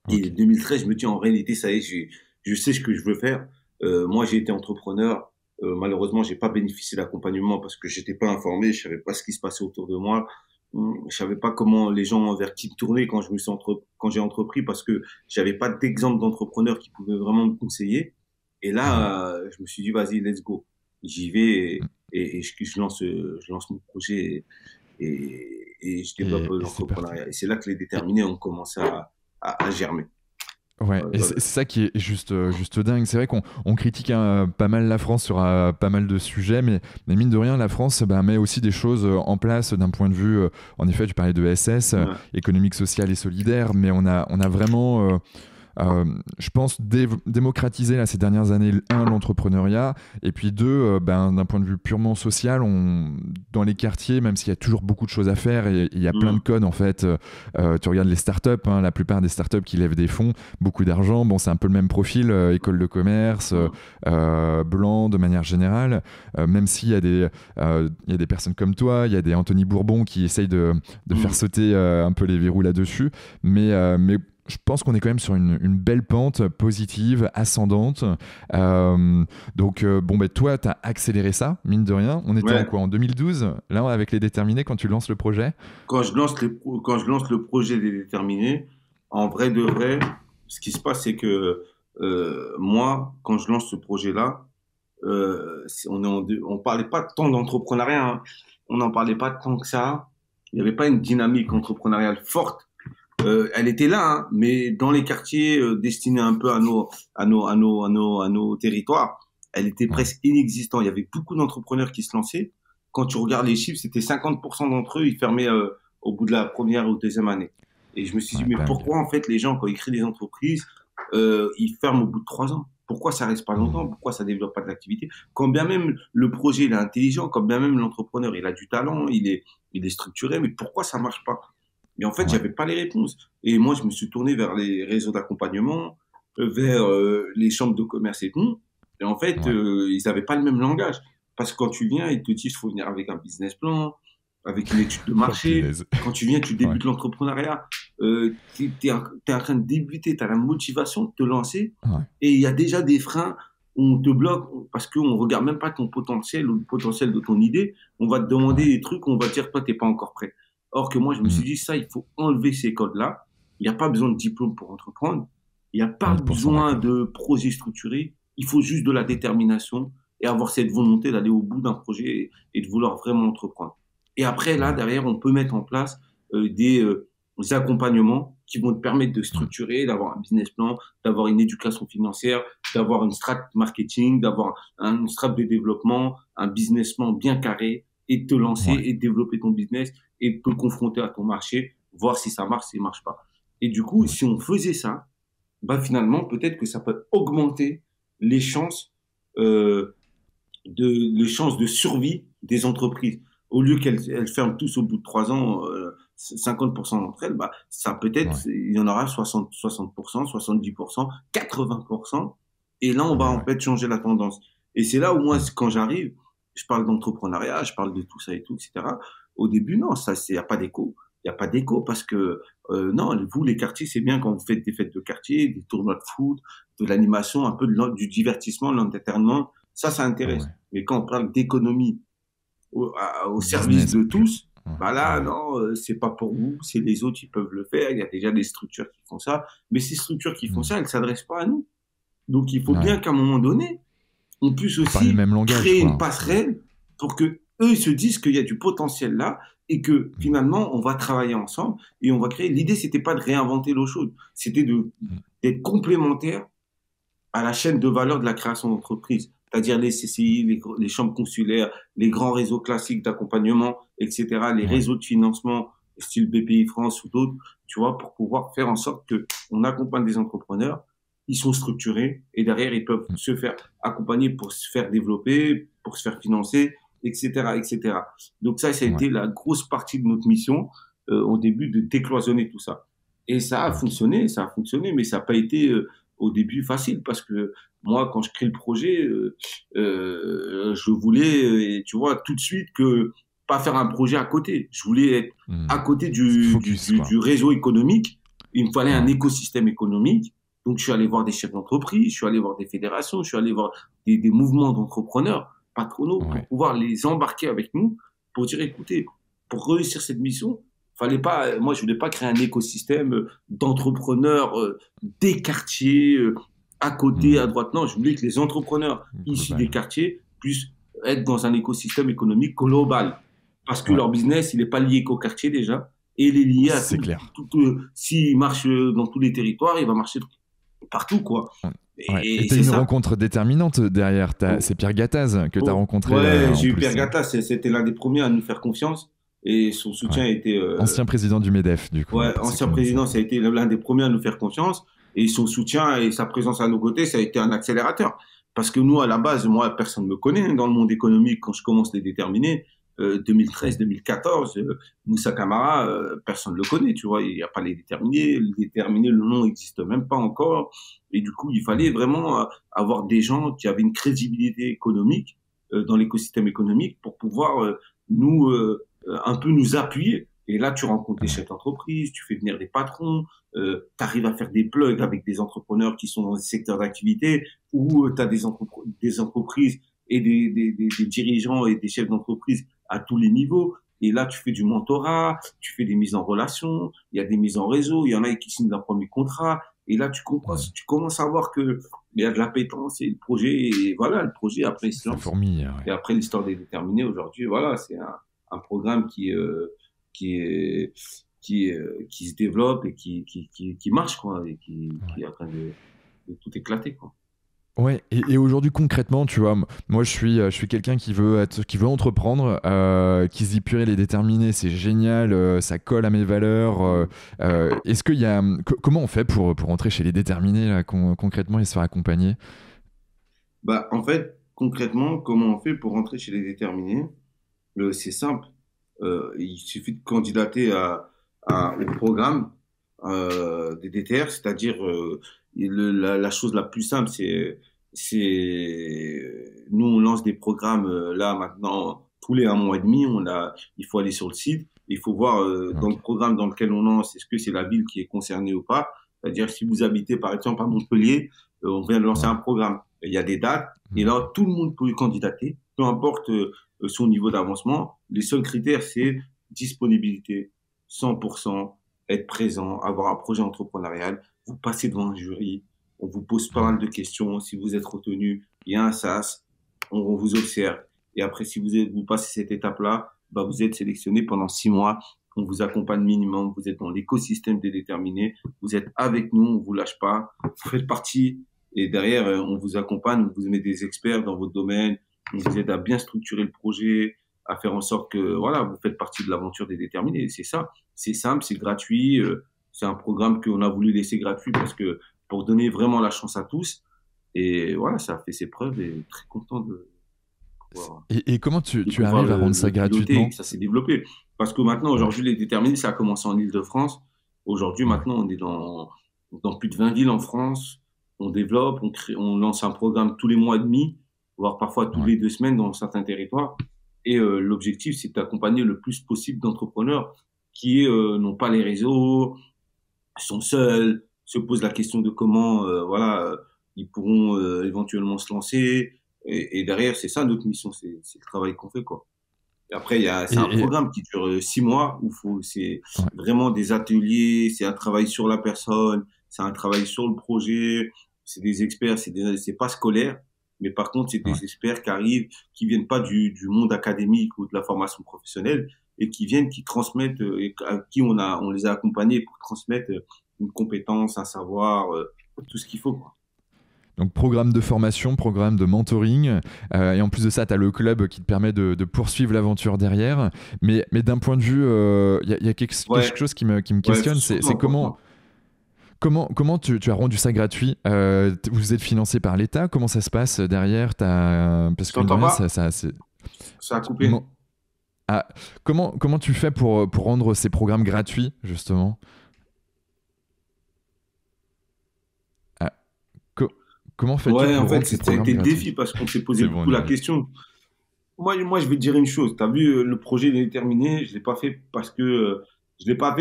[SPEAKER 2] Et
[SPEAKER 1] Ok.
[SPEAKER 2] 2013, je me dis, en réalité, ça y est, je sais ce que je veux faire. Moi, j'ai été entrepreneur. Malheureusement, j'ai pas bénéficié d'accompagnement parce que j'étais pas informé, je savais pas ce qui se passait autour de moi. Je savais pas comment les gens vers qui me tourner quand quand j'ai entrepris parce que j'avais pas d'exemple d'entrepreneur qui pouvait vraiment me conseiller. Et
[SPEAKER 1] Ouais.
[SPEAKER 2] là, je me suis dit, vas-y, let's go. J'y vais et je lance mon projet et je développe
[SPEAKER 1] Et c'est parti.
[SPEAKER 2] l'entrepreneuriat. Et c'est là que les déterminés ont commencé à germer.
[SPEAKER 1] Ouais, et
[SPEAKER 2] Voilà.
[SPEAKER 1] c'est ça qui est juste, juste dingue. C'est vrai qu'on critique pas mal la France sur pas mal de sujets, mais mine de rien, la France bah, met aussi des choses en place d'un point de vue, en effet, tu parlais de SS,
[SPEAKER 2] Ouais.
[SPEAKER 1] économique, social et solidaire, mais on a vraiment je pense, démocratiser là, ces dernières années, un, l'entrepreneuriat, et puis deux, ben, d'un point de vue purement social, dans les quartiers, même s'il y a toujours beaucoup de choses à faire, et il y a plein de
[SPEAKER 2] Mm.
[SPEAKER 1] codes en fait, tu regardes les startups, hein, la plupart des startups qui lèvent des fonds, beaucoup d'argent, bon, c'est un peu le même profil, école de commerce,
[SPEAKER 2] Mm.
[SPEAKER 1] blanc de manière générale, même s'il y a il y a des personnes comme toi, il y a des Anthony Bourbon qui essayent de faire
[SPEAKER 2] Mm.
[SPEAKER 1] sauter un peu les verrous là-dessus, mais je pense qu'on est quand même sur une belle pente positive, ascendante. Bon, toi, tu as accéléré ça, mine de rien. On était en
[SPEAKER 2] Ouais.
[SPEAKER 1] quoi? En 2012, là, avec les déterminés, quand tu lances le projet?
[SPEAKER 2] Quand je lance le projet des déterminés, en vrai de vrai, ce qui se passe, c'est que moi, quand je lance ce projet-là, on parlait pas tant d'entrepreneuriat, hein. On n'en parlait pas tant que ça. Il n'y avait pas une dynamique
[SPEAKER 1] Ok.
[SPEAKER 2] entrepreneuriale forte. Elle était là, hein, mais dans les quartiers destinés un peu à nos territoires, elle était
[SPEAKER 1] Ouais.
[SPEAKER 2] presque inexistante. Il y avait beaucoup d'entrepreneurs qui se lançaient. Quand tu regardes les chiffres, c'était 50% d'entre eux, ils fermaient au bout de la première ou deuxième année. Et je me suis dit,
[SPEAKER 1] Ouais,
[SPEAKER 2] mais
[SPEAKER 1] dingue.
[SPEAKER 2] pourquoi en fait les gens, quand ils créent des entreprises, ils ferment au bout de 3 ans? Pourquoi ça reste pas longtemps?
[SPEAKER 1] Hmm.
[SPEAKER 2] Pourquoi ça développe pas de l'activité? Quand bien même le projet il est intelligent, quand bien même l'entrepreneur il a du talent, il est structuré, mais pourquoi ça marche pas? Mais en fait,
[SPEAKER 1] Ouais.
[SPEAKER 2] j'avais pas les réponses. Et moi, je me suis tourné vers les réseaux d'accompagnement, vers les chambres de commerce et tout. Et en fait,
[SPEAKER 1] Ouais.
[SPEAKER 2] ils n'avaient pas le même langage. Parce que quand tu viens, ils te disent qu'il faut venir avec un business plan, avec une étude de
[SPEAKER 1] Oh,
[SPEAKER 2] marché.
[SPEAKER 1] punaise.
[SPEAKER 2] Quand tu viens, tu
[SPEAKER 1] Ouais,
[SPEAKER 2] débutes l'entrepreneuriat, t'es en train de débuter, tu as la motivation de te lancer
[SPEAKER 1] ouais,
[SPEAKER 2] et il y a déjà des freins où on te bloque parce qu'on regarde même pas ton potentiel ou le potentiel de ton idée. On va te demander
[SPEAKER 1] ouais.
[SPEAKER 2] des trucs, on va te dire, toi, t'es pas encore prêt. Or que moi, je me suis
[SPEAKER 1] Mm.
[SPEAKER 2] dit, ça, il faut enlever ces codes-là. Il n'y a pas besoin de diplôme pour entreprendre. Il n'y a pas
[SPEAKER 1] 1000%
[SPEAKER 2] besoin
[SPEAKER 1] d'accord.
[SPEAKER 2] de projet structuré. Il faut juste de la
[SPEAKER 1] Mm.
[SPEAKER 2] détermination et avoir cette volonté d'aller au bout d'un projet et de vouloir vraiment entreprendre. Et après, là,
[SPEAKER 1] Ouais.
[SPEAKER 2] derrière, on peut mettre en place des accompagnements qui vont te permettre de
[SPEAKER 1] Mm.
[SPEAKER 2] structurer, d'avoir un business plan, d'avoir une éducation financière, d'avoir une strat marketing, d'avoir une strat de développement, un business plan bien carré et de te lancer
[SPEAKER 1] Ouais.
[SPEAKER 2] et de développer ton business et de te confronter à ton marché, voir si ça marche, si ça marche pas. Et du coup,
[SPEAKER 1] Ouais.
[SPEAKER 2] si on faisait ça, bah finalement, peut-être que ça peut augmenter les chances euh, les chances de survie des entreprises. Au lieu qu'elles ferment tous au bout de 3 ans, 50% d'entre elles, bah, ça peut-être,
[SPEAKER 1] Ouais.
[SPEAKER 2] il y en aura 60%, 70%, 80%. Et là, on va
[SPEAKER 1] Ouais.
[SPEAKER 2] en
[SPEAKER 1] Ouais.
[SPEAKER 2] fait changer la tendance. Et c'est là où moi,
[SPEAKER 1] Mm.
[SPEAKER 2] quand j'arrive, je parle d'entrepreneuriat, je parle de tout ça et tout, etc. Au début, non, ça, il n'y a pas d'écho. Il n'y a pas d'écho parce que, non, vous, les quartiers, c'est bien quand vous faites des fêtes de quartier, des tournois de foot, de l'animation, un peu du divertissement, de l'entertainment. Ça intéresse.
[SPEAKER 1] Ouais.
[SPEAKER 2] Mais quand on parle d'économie au service
[SPEAKER 1] Business
[SPEAKER 2] de
[SPEAKER 1] pur.
[SPEAKER 2] tous,
[SPEAKER 1] Ouais.
[SPEAKER 2] bah là,
[SPEAKER 1] Ouais.
[SPEAKER 2] non, c'est pas pour vous, c'est les autres qui peuvent le faire. Il y a déjà des structures qui font ça. Mais ces structures qui font
[SPEAKER 1] Mm.
[SPEAKER 2] ça, elles s'adressent pas à nous. Donc, il faut bien
[SPEAKER 1] Ouais.
[SPEAKER 2] qu'à un moment donné, on puisse
[SPEAKER 1] Faut parler le
[SPEAKER 2] aussi
[SPEAKER 1] même langage,
[SPEAKER 2] créer une
[SPEAKER 1] quoi. C'est...
[SPEAKER 2] passerelle pour que eux se disent qu'il y a du potentiel là et que
[SPEAKER 1] Mm.
[SPEAKER 2] finalement, on va travailler ensemble et on va créer. L'idée, c'était pas de réinventer l'eau chaude, c'était
[SPEAKER 1] Mm.
[SPEAKER 2] d'être complémentaires à la chaîne de valeur de la création d'entreprise, c'est-à-dire les CCI, les chambres consulaires, les grands réseaux classiques d'accompagnement, etc., les
[SPEAKER 1] Ouais.
[SPEAKER 2] réseaux de financement, style BPI France ou d'autres, tu vois, pour pouvoir faire en sorte que on accompagne des entrepreneurs, ils sont structurés et derrière, ils peuvent
[SPEAKER 1] Mm.
[SPEAKER 2] se faire accompagner pour se faire développer, pour se faire financer, etc., etc. Donc ça a
[SPEAKER 1] Ouais.
[SPEAKER 2] été la grosse partie de notre mission au début de décloisonner tout ça. Et
[SPEAKER 1] Ok.
[SPEAKER 2] ça a fonctionné, mais ça n'a pas été au début facile parce que moi, quand je crée le projet, je voulais, tu vois, tout de suite que pas faire un projet à côté. Je voulais être
[SPEAKER 1] Mm.
[SPEAKER 2] à côté
[SPEAKER 1] Focus, quoi.
[SPEAKER 2] du réseau économique. Il me fallait un
[SPEAKER 1] Ouais.
[SPEAKER 2] écosystème économique. Donc, je suis allé voir des chefs d'entreprise, je suis allé voir des fédérations, je suis allé voir des mouvements d'entrepreneurs patronaux pour
[SPEAKER 1] Ouais.
[SPEAKER 2] pouvoir les embarquer avec nous pour dire, écoutez, pour réussir cette mission, fallait pas, moi, je voulais pas créer un écosystème d'entrepreneurs des quartiers, à côté, à
[SPEAKER 1] Mm.
[SPEAKER 2] droite. Non, je voulais que les entrepreneurs issus des
[SPEAKER 1] Global.
[SPEAKER 2] quartiers puissent être dans un écosystème économique global. Parce que
[SPEAKER 1] Ouais.
[SPEAKER 2] leur business, il n'est pas lié qu'au quartier déjà, et il est lié à
[SPEAKER 1] C'est clair.
[SPEAKER 2] s'il marche dans tous les territoires, il va marcher partout, quoi.
[SPEAKER 1] Ouais. Et
[SPEAKER 2] Et
[SPEAKER 1] t'as
[SPEAKER 2] c'est
[SPEAKER 1] une
[SPEAKER 2] ça.
[SPEAKER 1] rencontre déterminante derrière. C'est Pierre Gattaz que t'as
[SPEAKER 2] Oh,
[SPEAKER 1] rencontré
[SPEAKER 2] ouais,
[SPEAKER 1] en
[SPEAKER 2] j'ai eu Pierre
[SPEAKER 1] plus.
[SPEAKER 2] Gatta, c'était l'un des premiers à nous faire confiance, et son soutien
[SPEAKER 1] Ouais.
[SPEAKER 2] a été
[SPEAKER 1] Ancien président du MEDEF, du coup,
[SPEAKER 2] ouais,
[SPEAKER 1] pour ceux
[SPEAKER 2] ancien
[SPEAKER 1] qui ne
[SPEAKER 2] président,
[SPEAKER 1] savent
[SPEAKER 2] ça a
[SPEAKER 1] pas.
[SPEAKER 2] été l'un des premiers à nous faire confiance et son soutien et sa présence à nos côtés, ça a été un accélérateur. Parce que nous, à la base, moi, personne ne me connaît dans le monde économique quand je commence à les déterminer. 2013,
[SPEAKER 1] Mm.
[SPEAKER 2] 2014, Moussa Camara, personne ne le connaît, tu vois, il n'y a pas les déterminés. Les déterminés, le nom n'existe même pas encore. Et du coup, il fallait
[SPEAKER 1] Mm.
[SPEAKER 2] vraiment avoir des gens qui avaient une crédibilité économique dans l'écosystème économique pour pouvoir nous un peu nous appuyer. Et là, tu rencontres des
[SPEAKER 1] Ouais.
[SPEAKER 2] chefs d'entreprise, tu fais venir des patrons, tu arrives à faire des plugs avec des entrepreneurs qui sont dans des secteurs d'activité, où tu as des entreprises et des dirigeants et des chefs d'entreprise à tous les niveaux. Et là, tu fais du mentorat, tu fais des mises en relation, il y a des mises en réseau, il y en a qui signent leur premier contrat. Et là,
[SPEAKER 1] Mm.
[SPEAKER 2] tu commences à voir que il y a de l'appétence et le projet, et voilà, le projet après il se
[SPEAKER 1] Ça
[SPEAKER 2] lance.
[SPEAKER 1] fourmille,
[SPEAKER 2] Et
[SPEAKER 1] ouais.
[SPEAKER 2] après l'histoire des déterminés aujourd'hui, voilà, c'est un programme qui est qui se développe et qui marche quoi et qui
[SPEAKER 1] Ouais.
[SPEAKER 2] est en train de tout éclater quoi.
[SPEAKER 1] Ouais, et aujourd'hui concrètement, tu vois, moi je suis quelqu'un qui veut entreprendre, qui se dit purée les déterminés, c'est génial, ça colle à mes valeurs. Est-ce qu'il y a, comment on fait pour entrer chez les déterminés là, concrètement et se faire accompagner?
[SPEAKER 2] Bah en fait concrètement comment on fait pour rentrer chez les déterminés? C'est simple. Il suffit de candidater au programme des DTR, c'est-à-dire la chose la plus simple, c'est nous on lance des programmes là maintenant tous les 1 mois et demi, il faut aller sur le site, il faut voir dans le
[SPEAKER 1] Ok.
[SPEAKER 2] programme dans lequel on lance, est-ce que c'est la ville qui est concernée ou pas. C'est-à-dire si vous habitez par exemple à Montpellier, on vient de lancer
[SPEAKER 1] Ouais.
[SPEAKER 2] un programme. Il y a des dates et
[SPEAKER 1] Ok.
[SPEAKER 2] là tout le monde peut y candidater, peu importe son niveau d'avancement. Les seuls critères c'est disponibilité, 100%, être présent, avoir un projet entrepreneurial. Vous passez devant un jury, on vous pose pas mal de questions. Si vous êtes retenu, il y a un SAS, on vous observe. Et après, si vous passez cette étape-là, bah, vous êtes sélectionné pendant 6 mois. On vous accompagne minimum. Vous êtes dans l'écosystème des déterminés. Vous êtes avec nous. On vous lâche pas. Vous faites partie. Et derrière, on vous accompagne. On vous met des experts dans votre domaine. On vous aide à bien structurer le projet, à faire en sorte que, voilà, vous faites partie de l'aventure des déterminés. Et c'est ça. C'est simple, c'est gratuit. C'est un programme qu'on a voulu laisser gratuit parce que, pour donner vraiment la chance à tous. Et voilà, ça a fait ses preuves et très content pouvoir,
[SPEAKER 1] Et comment
[SPEAKER 2] de
[SPEAKER 1] tu
[SPEAKER 2] pouvoir
[SPEAKER 1] arrives à rendre ça
[SPEAKER 2] le piloter et que
[SPEAKER 1] gratuitement?
[SPEAKER 2] ça s'est développé. Parce que maintenant,
[SPEAKER 1] Ouais.
[SPEAKER 2] aujourd'hui, les déterminés, ça a commencé en Île-de-France. Aujourd'hui,
[SPEAKER 1] Ouais.
[SPEAKER 2] maintenant, on est dans plus de 20 villes en France. On développe, on lance un programme tous les mois et demi, voire parfois tous
[SPEAKER 1] Ouais.
[SPEAKER 2] les 2 semaines dans certains territoires. Et l'objectif, c'est d'accompagner le plus possible d'entrepreneurs qui n'ont pas les réseaux, sont seuls, se posent la question de comment, voilà, ils pourront éventuellement se lancer. Et derrière, c'est ça notre mission, c'est le travail qu'on fait, quoi. Et après, c'est un
[SPEAKER 1] Et
[SPEAKER 2] programme qui dure 6 mois où c'est
[SPEAKER 1] ouais.
[SPEAKER 2] vraiment des ateliers, c'est un travail sur la personne, c'est un travail sur le projet, c'est des experts, c'est pas scolaire, mais par contre, c'est
[SPEAKER 1] Ouais.
[SPEAKER 2] des experts qui arrivent, qui viennent pas du monde académique ou de la formation professionnelle et qui viennent, qui transmettent, et à qui on les a accompagnés pour transmettre une compétence, un savoir, tout ce qu'il faut, quoi.
[SPEAKER 1] Donc programme de formation, programme de mentoring, et en plus de ça, tu as le club qui te permet de poursuivre l'aventure derrière. Mais d'un point de vue, y a quelque
[SPEAKER 2] Ouais,
[SPEAKER 1] chose qui me
[SPEAKER 2] ouais,
[SPEAKER 1] questionne,
[SPEAKER 2] surtout
[SPEAKER 1] c'est comment,
[SPEAKER 2] important.
[SPEAKER 1] comment tu as rendu ça gratuit. Vous êtes financé par l'État, comment ça se passe derrière? Parce
[SPEAKER 2] Je
[SPEAKER 1] que mine de
[SPEAKER 2] t'entends
[SPEAKER 1] rien,
[SPEAKER 2] pas?
[SPEAKER 1] c'est...
[SPEAKER 2] Ça a coupé.
[SPEAKER 1] Non. Ah, comment tu fais pour rendre ces programmes gratuits, justement? Ah, co- comment fais-tu
[SPEAKER 2] Ouais, en
[SPEAKER 1] pour
[SPEAKER 2] fait,
[SPEAKER 1] rendre ces
[SPEAKER 2] ça a été
[SPEAKER 1] programmes
[SPEAKER 2] le défi
[SPEAKER 1] gratuits?
[SPEAKER 2] parce qu'on s'est posé
[SPEAKER 1] C'est bon,
[SPEAKER 2] beaucoup
[SPEAKER 1] on y
[SPEAKER 2] la
[SPEAKER 1] arrive.
[SPEAKER 2] question. Moi, je vais te dire une chose. Tu as vu, le projet il est terminé. Je l'ai pas fait parce que je l'ai pas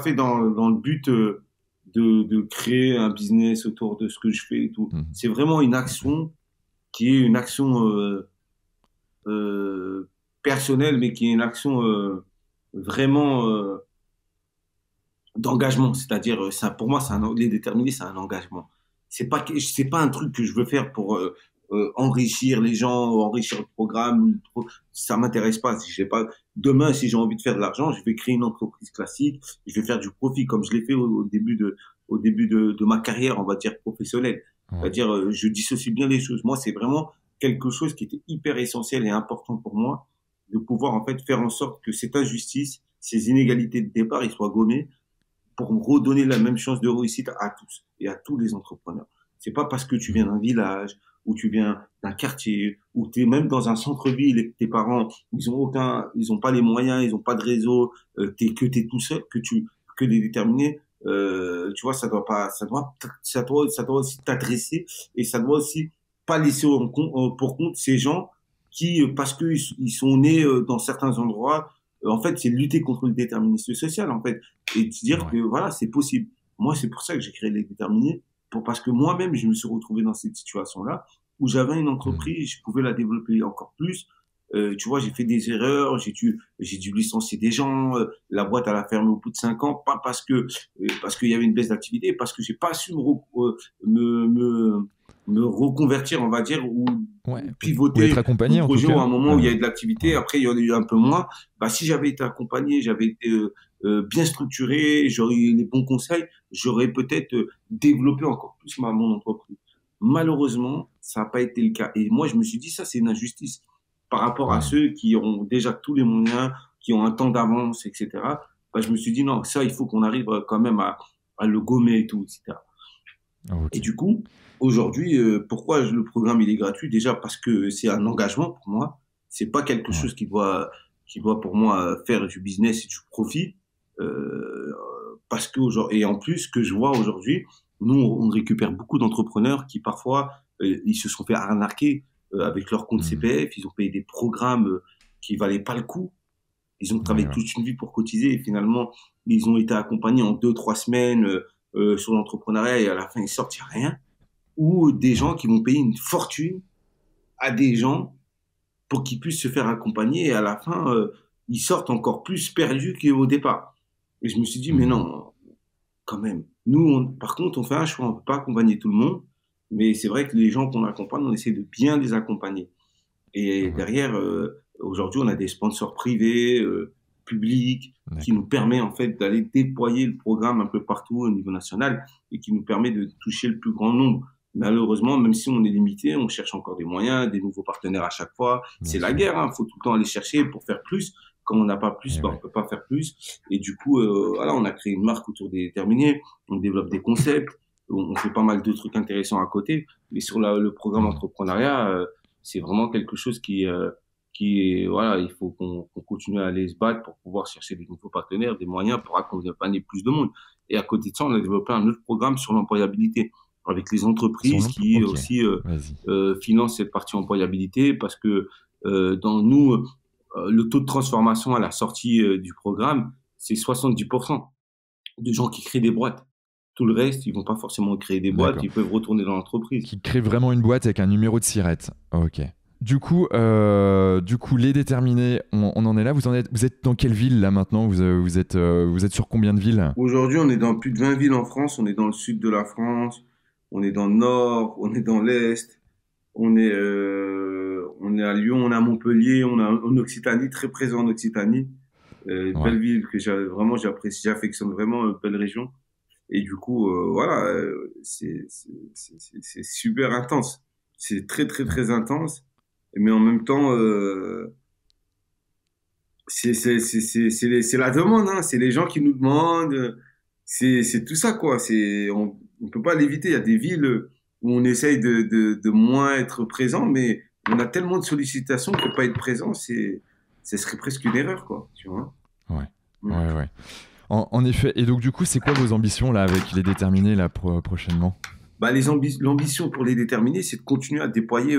[SPEAKER 2] fait dans le but de créer un business autour de ce que je fais et tout.
[SPEAKER 1] Mhm.
[SPEAKER 2] C'est vraiment une
[SPEAKER 1] Ok.
[SPEAKER 2] action qui est une action personnelle, mais qui est une action vraiment d'engagement. C'est-à-dire, ça, pour moi,
[SPEAKER 1] Ouais.
[SPEAKER 2] les déterminés, c'est un engagement. C'est pas un truc que je veux faire pour enrichir les gens, enrichir le programme. Ça m'intéresse pas. Si j'ai pas, demain, si j'ai envie de faire de l'argent, je vais créer une entreprise classique. Je vais faire du profit comme je l'ai fait au début de ma carrière, on va dire professionnelle.
[SPEAKER 1] Ouais.
[SPEAKER 2] C'est-à-dire, je dissocie bien les choses. Moi, c'est vraiment quelque chose qui était hyper essentiel et important pour moi de pouvoir en fait faire en sorte que cette injustice, ces inégalités de départ, ils soient gommées pour redonner la même chance de réussite à tous et à tous les entrepreneurs. C'est pas parce que tu viens
[SPEAKER 1] Mhm.
[SPEAKER 2] d'un village ou tu viens d'un quartier ou tu es même dans un centre-ville et que tes parents ils ont pas les moyens, ils ont pas de réseau, que t'es tout seul, que les déterminés, tu vois, ça doit aussi t'adresser et ça doit aussi pas laisser pour compte ces gens qui, parce qu'ils sont nés dans certains endroits, en fait, c'est lutter contre le déterminisme social, en fait et de dire que
[SPEAKER 1] Ouais.
[SPEAKER 2] voilà, c'est possible. Moi, c'est pour ça que j'ai créé Les Déterminés, parce que moi-même, je me suis retrouvé dans cette situation-là où j'avais une
[SPEAKER 1] Mhm.
[SPEAKER 2] entreprise, je pouvais la développer encore plus. Tu vois, j'ai fait des erreurs, j'ai dû licencier des gens, la boîte elle a fermé au bout de 5 ans, pas parce qu'il y avait une baisse d'activité, parce que j'ai pas su me, me, me reconvertir, on va dire,
[SPEAKER 1] Ouais.
[SPEAKER 2] ou
[SPEAKER 1] Ou être
[SPEAKER 2] pivoter le
[SPEAKER 1] accompagné en tout
[SPEAKER 2] projet à
[SPEAKER 1] cas.
[SPEAKER 2] un moment où il y a eu de l'activité,
[SPEAKER 1] Ouais.
[SPEAKER 2] après il y en a eu un peu moins. Bah, si j'avais été accompagné, j'avais été bien structuré, j'aurais eu les bons conseils, j'aurais peut-être développé encore plus mon entreprise. Malheureusement, ça n'a pas été le cas. Et moi, je me suis dit, ça, c'est une injustice par rapport à
[SPEAKER 1] Mhm.
[SPEAKER 2] ceux qui ont déjà tous les moyens, qui ont un temps d'avance, etc. Bah, je me suis dit, non, ça, il faut qu'on arrive quand même à le gommer et tout, etc. Et
[SPEAKER 1] Ok.
[SPEAKER 2] du coup, aujourd'hui, pourquoi le programme il est gratuit? Déjà parce que c'est un engagement pour moi. C'est pas quelque
[SPEAKER 1] Ouais.
[SPEAKER 2] chose qui doit pour moi faire du business et du profit. Euh, parce que et en plus, ce que je vois aujourd'hui, nous on récupère beaucoup d'entrepreneurs qui parfois ils se sont fait arnaquer avec leur compte
[SPEAKER 1] Mhm.
[SPEAKER 2] CPF. Ils ont payé des programmes qui valaient pas le coup. Ils ont
[SPEAKER 1] Ouais,
[SPEAKER 2] travaillé
[SPEAKER 1] ouais.
[SPEAKER 2] toute une vie pour cotiser et finalement, ils ont été accompagnés en 2, 3 semaines sur l'entrepreneuriat et à la fin, ils sortent, il n'y a rien. Ou des gens
[SPEAKER 1] Ouais.
[SPEAKER 2] qui vont payer une fortune à des gens pour qu'ils puissent se faire accompagner et à la fin, ils sortent encore plus perdus qu'au départ. Et je me suis dit, mais
[SPEAKER 1] Mhm.
[SPEAKER 2] non, quand même. Nous, par contre, on fait un choix, on ne peut pas accompagner tout le monde, mais c'est vrai que les gens qu'on accompagne, on essaie de bien les accompagner. Et
[SPEAKER 1] Ouais.
[SPEAKER 2] derrière, aujourd'hui, on a des sponsors privés, publics, qui nous
[SPEAKER 1] D'accord.
[SPEAKER 2] permet en fait d'aller déployer le programme un peu partout au niveau national et qui nous permet de toucher le plus grand nombre. Malheureusement, même si on est limité, on cherche encore des moyens, des nouveaux partenaires à chaque fois. C'est
[SPEAKER 1] Bien
[SPEAKER 2] la
[SPEAKER 1] sûr.
[SPEAKER 2] guerre, hein. Faut tout le temps aller chercher pour faire plus. Quand on n'a pas plus,
[SPEAKER 1] Et
[SPEAKER 2] ben, on
[SPEAKER 1] ouais.
[SPEAKER 2] peut pas faire plus. Et du coup, voilà, on a créé une marque autour des déterminés. On développe des concepts. On fait pas mal de trucs intéressants à côté. Mais sur le programme
[SPEAKER 1] Mhm.
[SPEAKER 2] entrepreneuriat, c'est vraiment quelque chose qui est, voilà, il faut qu'on continue à aller se battre pour pouvoir chercher des nouveaux partenaires, des moyens pour accompagner plus de monde. Et à côté de ça, on a développé un autre programme sur l'employabilité avec les
[SPEAKER 1] Sur
[SPEAKER 2] entreprises
[SPEAKER 1] l'emploi.
[SPEAKER 2] qui
[SPEAKER 1] Ok.
[SPEAKER 2] aussi
[SPEAKER 1] Vas-y.
[SPEAKER 2] financent cette partie employabilité parce que dans nous, le taux de transformation à la sortie du programme, c'est 70% de gens qui créent des boîtes. Tout le reste, ils vont pas forcément créer des boîtes,
[SPEAKER 1] D'accord.
[SPEAKER 2] ils peuvent retourner dans l'entreprise.
[SPEAKER 1] Qui crée vraiment une boîte avec un numéro de SIRET. Ok. Du coup, les déterminés, on en est là. Vous êtes dans quelle ville là maintenant vous êtes sur combien de villes?
[SPEAKER 2] Aujourd'hui, on est dans plus de 20 villes en France. On est dans le sud de la France, on est dans le nord, on est dans l'est, on est à Lyon, on est à Montpellier, on est en Occitanie, très présent en Occitanie.
[SPEAKER 1] Ouais.
[SPEAKER 2] Belle ville que vraiment j'apprécie, j'affectionne vraiment, belle région. Et du coup, voilà, c'est super intense. C'est très, très,
[SPEAKER 1] Ouais.
[SPEAKER 2] très intense. Mais en même temps, c'est la demande, hein. C'est les gens qui nous demandent. C'est tout ça, quoi. On peut pas l'éviter. Il y a des villes où on essaye de moins être présent, mais on a tellement de sollicitations que pas être présent, ce serait presque une erreur, quoi. Tu vois?
[SPEAKER 1] Ouais.
[SPEAKER 2] Mm.
[SPEAKER 1] Ouais, ouais. En effet. Et donc, du coup, c'est quoi vos ambitions là avec les déterminés là prochainement?
[SPEAKER 2] Bah, l'ambition pour les déterminer, c'est de continuer à déployer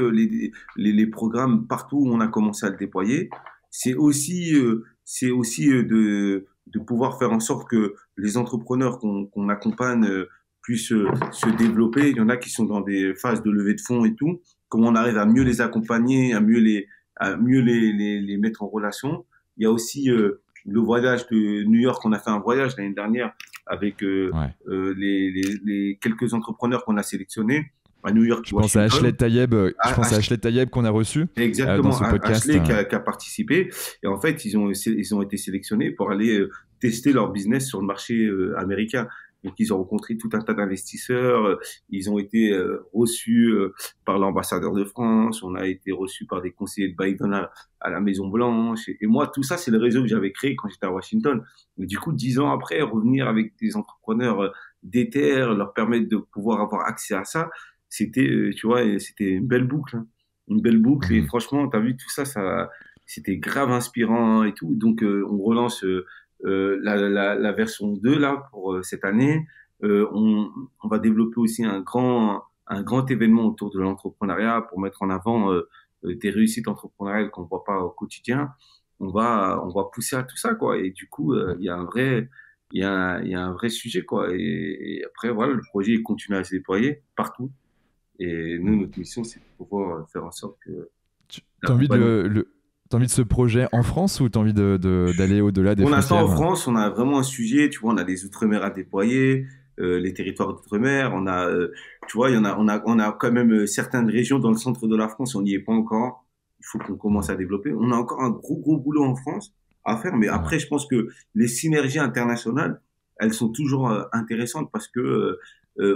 [SPEAKER 2] les programmes partout où on a commencé à le déployer. C'est aussi de pouvoir faire en sorte que les entrepreneurs qu'on accompagne puissent se développer. Il y en a qui sont dans des phases de levée de fonds et tout. Comment on arrive à mieux
[SPEAKER 1] Ouais.
[SPEAKER 2] les accompagner, à mieux les mettre en relation. Il y a aussi le voyage de New York. On a fait un voyage l'année dernière avec
[SPEAKER 1] Ouais.
[SPEAKER 2] les quelques entrepreneurs qu'on a sélectionnés à New York
[SPEAKER 1] Je
[SPEAKER 2] et
[SPEAKER 1] pense à Ashley
[SPEAKER 2] Washington.
[SPEAKER 1] Tayeb. Je pense à
[SPEAKER 2] Ashley,
[SPEAKER 1] Ashley Tayeb qu'on a reçu dans
[SPEAKER 2] exactement,
[SPEAKER 1] ce podcast.
[SPEAKER 2] Ashley qui a participé. Et en fait, ils ont été sélectionnés pour aller tester leur business sur le marché américain. Donc, ils ont rencontré tout un tas d'investisseurs. Ils ont été reçus par l'ambassadeur de France. On a été reçus par des conseillers de Biden à la Maison Blanche. Et moi, tout ça, c'est le réseau que j'avais créé quand j'étais à Washington. Mais du coup, 10 ans après, revenir avec des entrepreneurs déter, leur permettre de pouvoir avoir accès à ça, c'était, tu vois, c'était une belle boucle, hein. Une belle boucle. Et
[SPEAKER 1] Mhm.
[SPEAKER 2] franchement, t'as vu tout ça, c'était grave inspirant et tout. Donc, on relance la version 2 là pour cette année. On va développer aussi un grand événement autour de l'entrepreneuriat pour mettre en avant des réussites entrepreneuriales qu'on voit pas au quotidien. On va pousser à tout ça, quoi. Et du coup, il y a un vrai sujet, quoi. Et après, voilà, le projet il continue à se déployer partout. Et nous,
[SPEAKER 1] Mhm.
[SPEAKER 2] notre mission, c'est de pouvoir faire en sorte que
[SPEAKER 1] T'as envie de
[SPEAKER 2] l'accompagnement.
[SPEAKER 1] t'as envie de ce projet en France ou t'as envie d'aller au-delà des
[SPEAKER 2] Pour l'instant, en
[SPEAKER 1] frontières?
[SPEAKER 2] France, on a vraiment un sujet. Tu vois, on a les outre-mer à déployer, les territoires d'outre-mer. Tu vois, on a quand même certaines régions dans le centre de la France. On n'y est pas encore. Il faut qu'on commence
[SPEAKER 1] Mhm.
[SPEAKER 2] à développer. On a encore un gros boulot en France à faire. Mais
[SPEAKER 1] Ouais.
[SPEAKER 2] après, je pense que les synergies internationales, elles sont toujours intéressantes parce que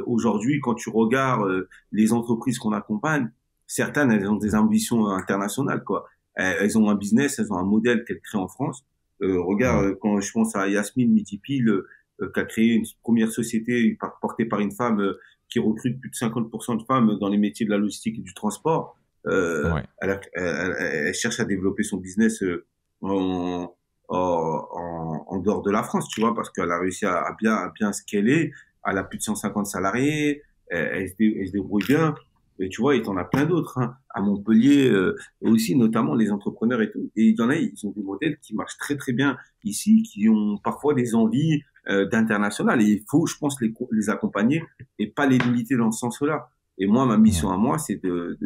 [SPEAKER 2] aujourd'hui, quand tu regardes les entreprises qu'on accompagne, certaines, elles ont des ambitions internationales, quoi. Elles ont un business, elles ont un modèle qu'elles créent en France. Regarde,
[SPEAKER 1] Mhm.
[SPEAKER 2] quand je pense à Yasmine Mitipil, qui a créé une première société portée par une femme qui recrute plus de 50% de femmes dans les métiers de la logistique et du transport,
[SPEAKER 1] Ouais.
[SPEAKER 2] elle cherche à développer son business en, en dehors de la France, tu vois, parce qu'elle a réussi à bien scaler. Elle a plus de 150 salariés, elle se débrouille bien. Et tu vois, il t'en a plein d'autres, hein. à Montpellier, aussi notamment les entrepreneurs et tout. Et il y en a, ils ont des modèles qui marchent très très bien ici, qui ont parfois des envies d'international. Et il faut, je pense, les accompagner et pas les limiter dans ce sens-là. Et moi, ma mission
[SPEAKER 1] Ouais.
[SPEAKER 2] à moi, c'est de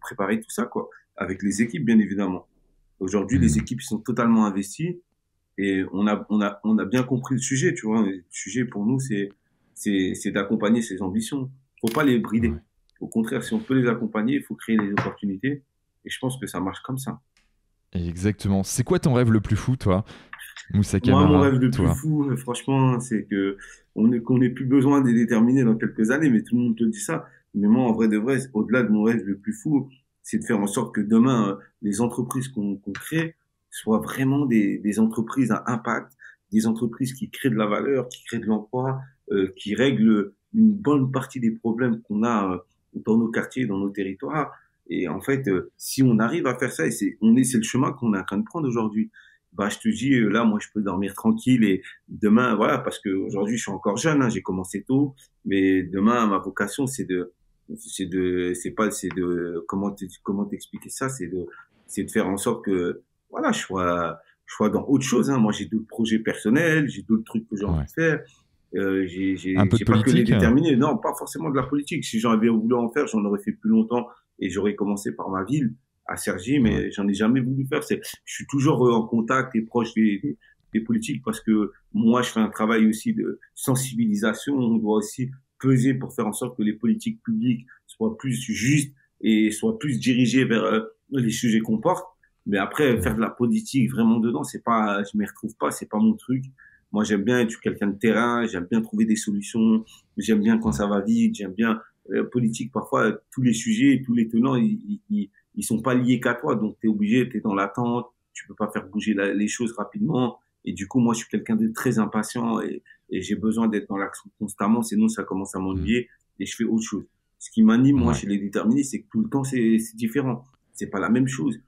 [SPEAKER 2] préparer tout ça, quoi, avec les équipes, bien évidemment. Aujourd'hui, les
[SPEAKER 1] Hmm.
[SPEAKER 2] équipes sont totalement investies et on a bien compris le sujet, tu vois. Le sujet pour nous, c'est d'accompagner ces ambitions. Faut pas les brider.
[SPEAKER 1] Ouais.
[SPEAKER 2] Au contraire, si on peut les accompagner, il faut créer les opportunités. Et je pense que ça marche comme ça.
[SPEAKER 1] Exactement. C'est quoi ton rêve le plus fou, toi, Moussa
[SPEAKER 2] Moi, mon
[SPEAKER 1] Camara,
[SPEAKER 2] rêve le plus
[SPEAKER 1] toi?
[SPEAKER 2] fou, franchement, c'est que qu'on n'ait plus besoin de les déterminer dans quelques années, mais tout le monde te dit ça. Mais moi, en vrai de vrai, au-delà de mon rêve le plus fou, c'est de faire en sorte que demain, les entreprises qu'on crée soient vraiment des entreprises à impact, des entreprises qui créent de la valeur, qui créent de l'emploi, qui règlent une bonne partie des problèmes qu'on a dans nos quartiers, dans nos territoires. Et en fait, si on arrive à faire ça, et c'est le chemin qu'on est en train de prendre aujourd'hui, bah je te dis là moi je peux dormir tranquille et demain voilà parce que aujourd'hui je suis encore jeune, hein, j'ai commencé tôt, mais demain ma vocation c'est de comment t'expliquer ça, c'est de faire en sorte que voilà je sois dans autre chose, hein. Moi j'ai d'autres projets personnels, j'ai d'autres trucs que j'ai envie
[SPEAKER 1] Ouais.
[SPEAKER 2] de faire.
[SPEAKER 1] Un peu de
[SPEAKER 2] J'ai pas que les
[SPEAKER 1] politique?
[SPEAKER 2] déterminés, non, pas forcément de la politique. Si j'en avais voulu en faire, j'en aurais fait plus longtemps et j'aurais commencé par ma ville, à Cergy,
[SPEAKER 1] Ouais.
[SPEAKER 2] mais j'en ai jamais voulu faire. Je suis toujours en contact et proche des politiques parce que moi, je fais un travail aussi de sensibilisation. On doit aussi peser pour faire en sorte que les politiques publiques soient plus justes et soient plus dirigées vers les sujets qu'on porte. Mais après, faire
[SPEAKER 1] Ouais.
[SPEAKER 2] de la politique vraiment dedans, c'est pas, je m'y retrouve pas, c'est pas mon truc. Moi, j'aime bien être quelqu'un de terrain, j'aime bien trouver des solutions, j'aime bien quand
[SPEAKER 1] Ouais.
[SPEAKER 2] ça va vite, j'aime bien politique. Parfois, tous les sujets, tous les tenants, ils sont pas liés qu'à toi, donc t'es obligé, t'es dans l'attente, tu peux pas faire bouger les choses rapidement. Et du coup, moi, je suis quelqu'un de très impatient et j'ai besoin d'être dans l'action constamment, sinon ça commence à
[SPEAKER 1] Hmm.
[SPEAKER 2] m'ennuyer et je fais autre chose. Ce qui m'anime, moi,
[SPEAKER 1] Ouais.
[SPEAKER 2] chez les déterminés, c'est que tout le temps, c'est différent. C'est pas la même chose.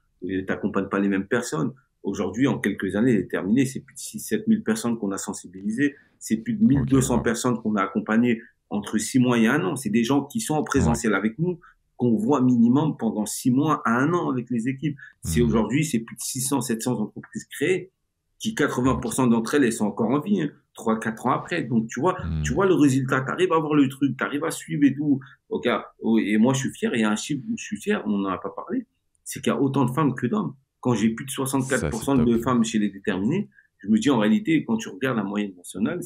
[SPEAKER 2] T'accompagnes pas les mêmes personnes. Aujourd'hui, en quelques années, les terminés, c'est plus de 6 000 à 7 000 personnes qu'on a sensibilisées. C'est plus de
[SPEAKER 1] Ok,
[SPEAKER 2] 1 200
[SPEAKER 1] wow.
[SPEAKER 2] personnes qu'on a accompagnées entre 6 mois et un an. C'est des gens qui sont en
[SPEAKER 1] Ouais.
[SPEAKER 2] présentiel avec nous, qu'on voit minimum pendant 6 mois à un an avec les équipes. C'est
[SPEAKER 1] Hmm.
[SPEAKER 2] aujourd'hui, c'est plus de 600, 700 entreprises créées, qui
[SPEAKER 1] Ok.
[SPEAKER 2] 80% d'entre elles, elles sont encore en vie, hein, 3, 4 ans après. Donc, tu
[SPEAKER 1] Hmm.
[SPEAKER 2] vois le résultat, tu arrives à voir le truc, tu arrives à suivre et tout. Ok, oh, et moi, je suis fier. Il y a un chiffre où je suis fier, on n'en a pas parlé. C'est qu'il y a autant de femmes que d'hommes. Quand j'ai plus de
[SPEAKER 1] Ça, c'est
[SPEAKER 2] 64% de
[SPEAKER 1] top.
[SPEAKER 2] femmes chez les déterminés, je me dis en réalité, quand tu regardes la moyenne nationale,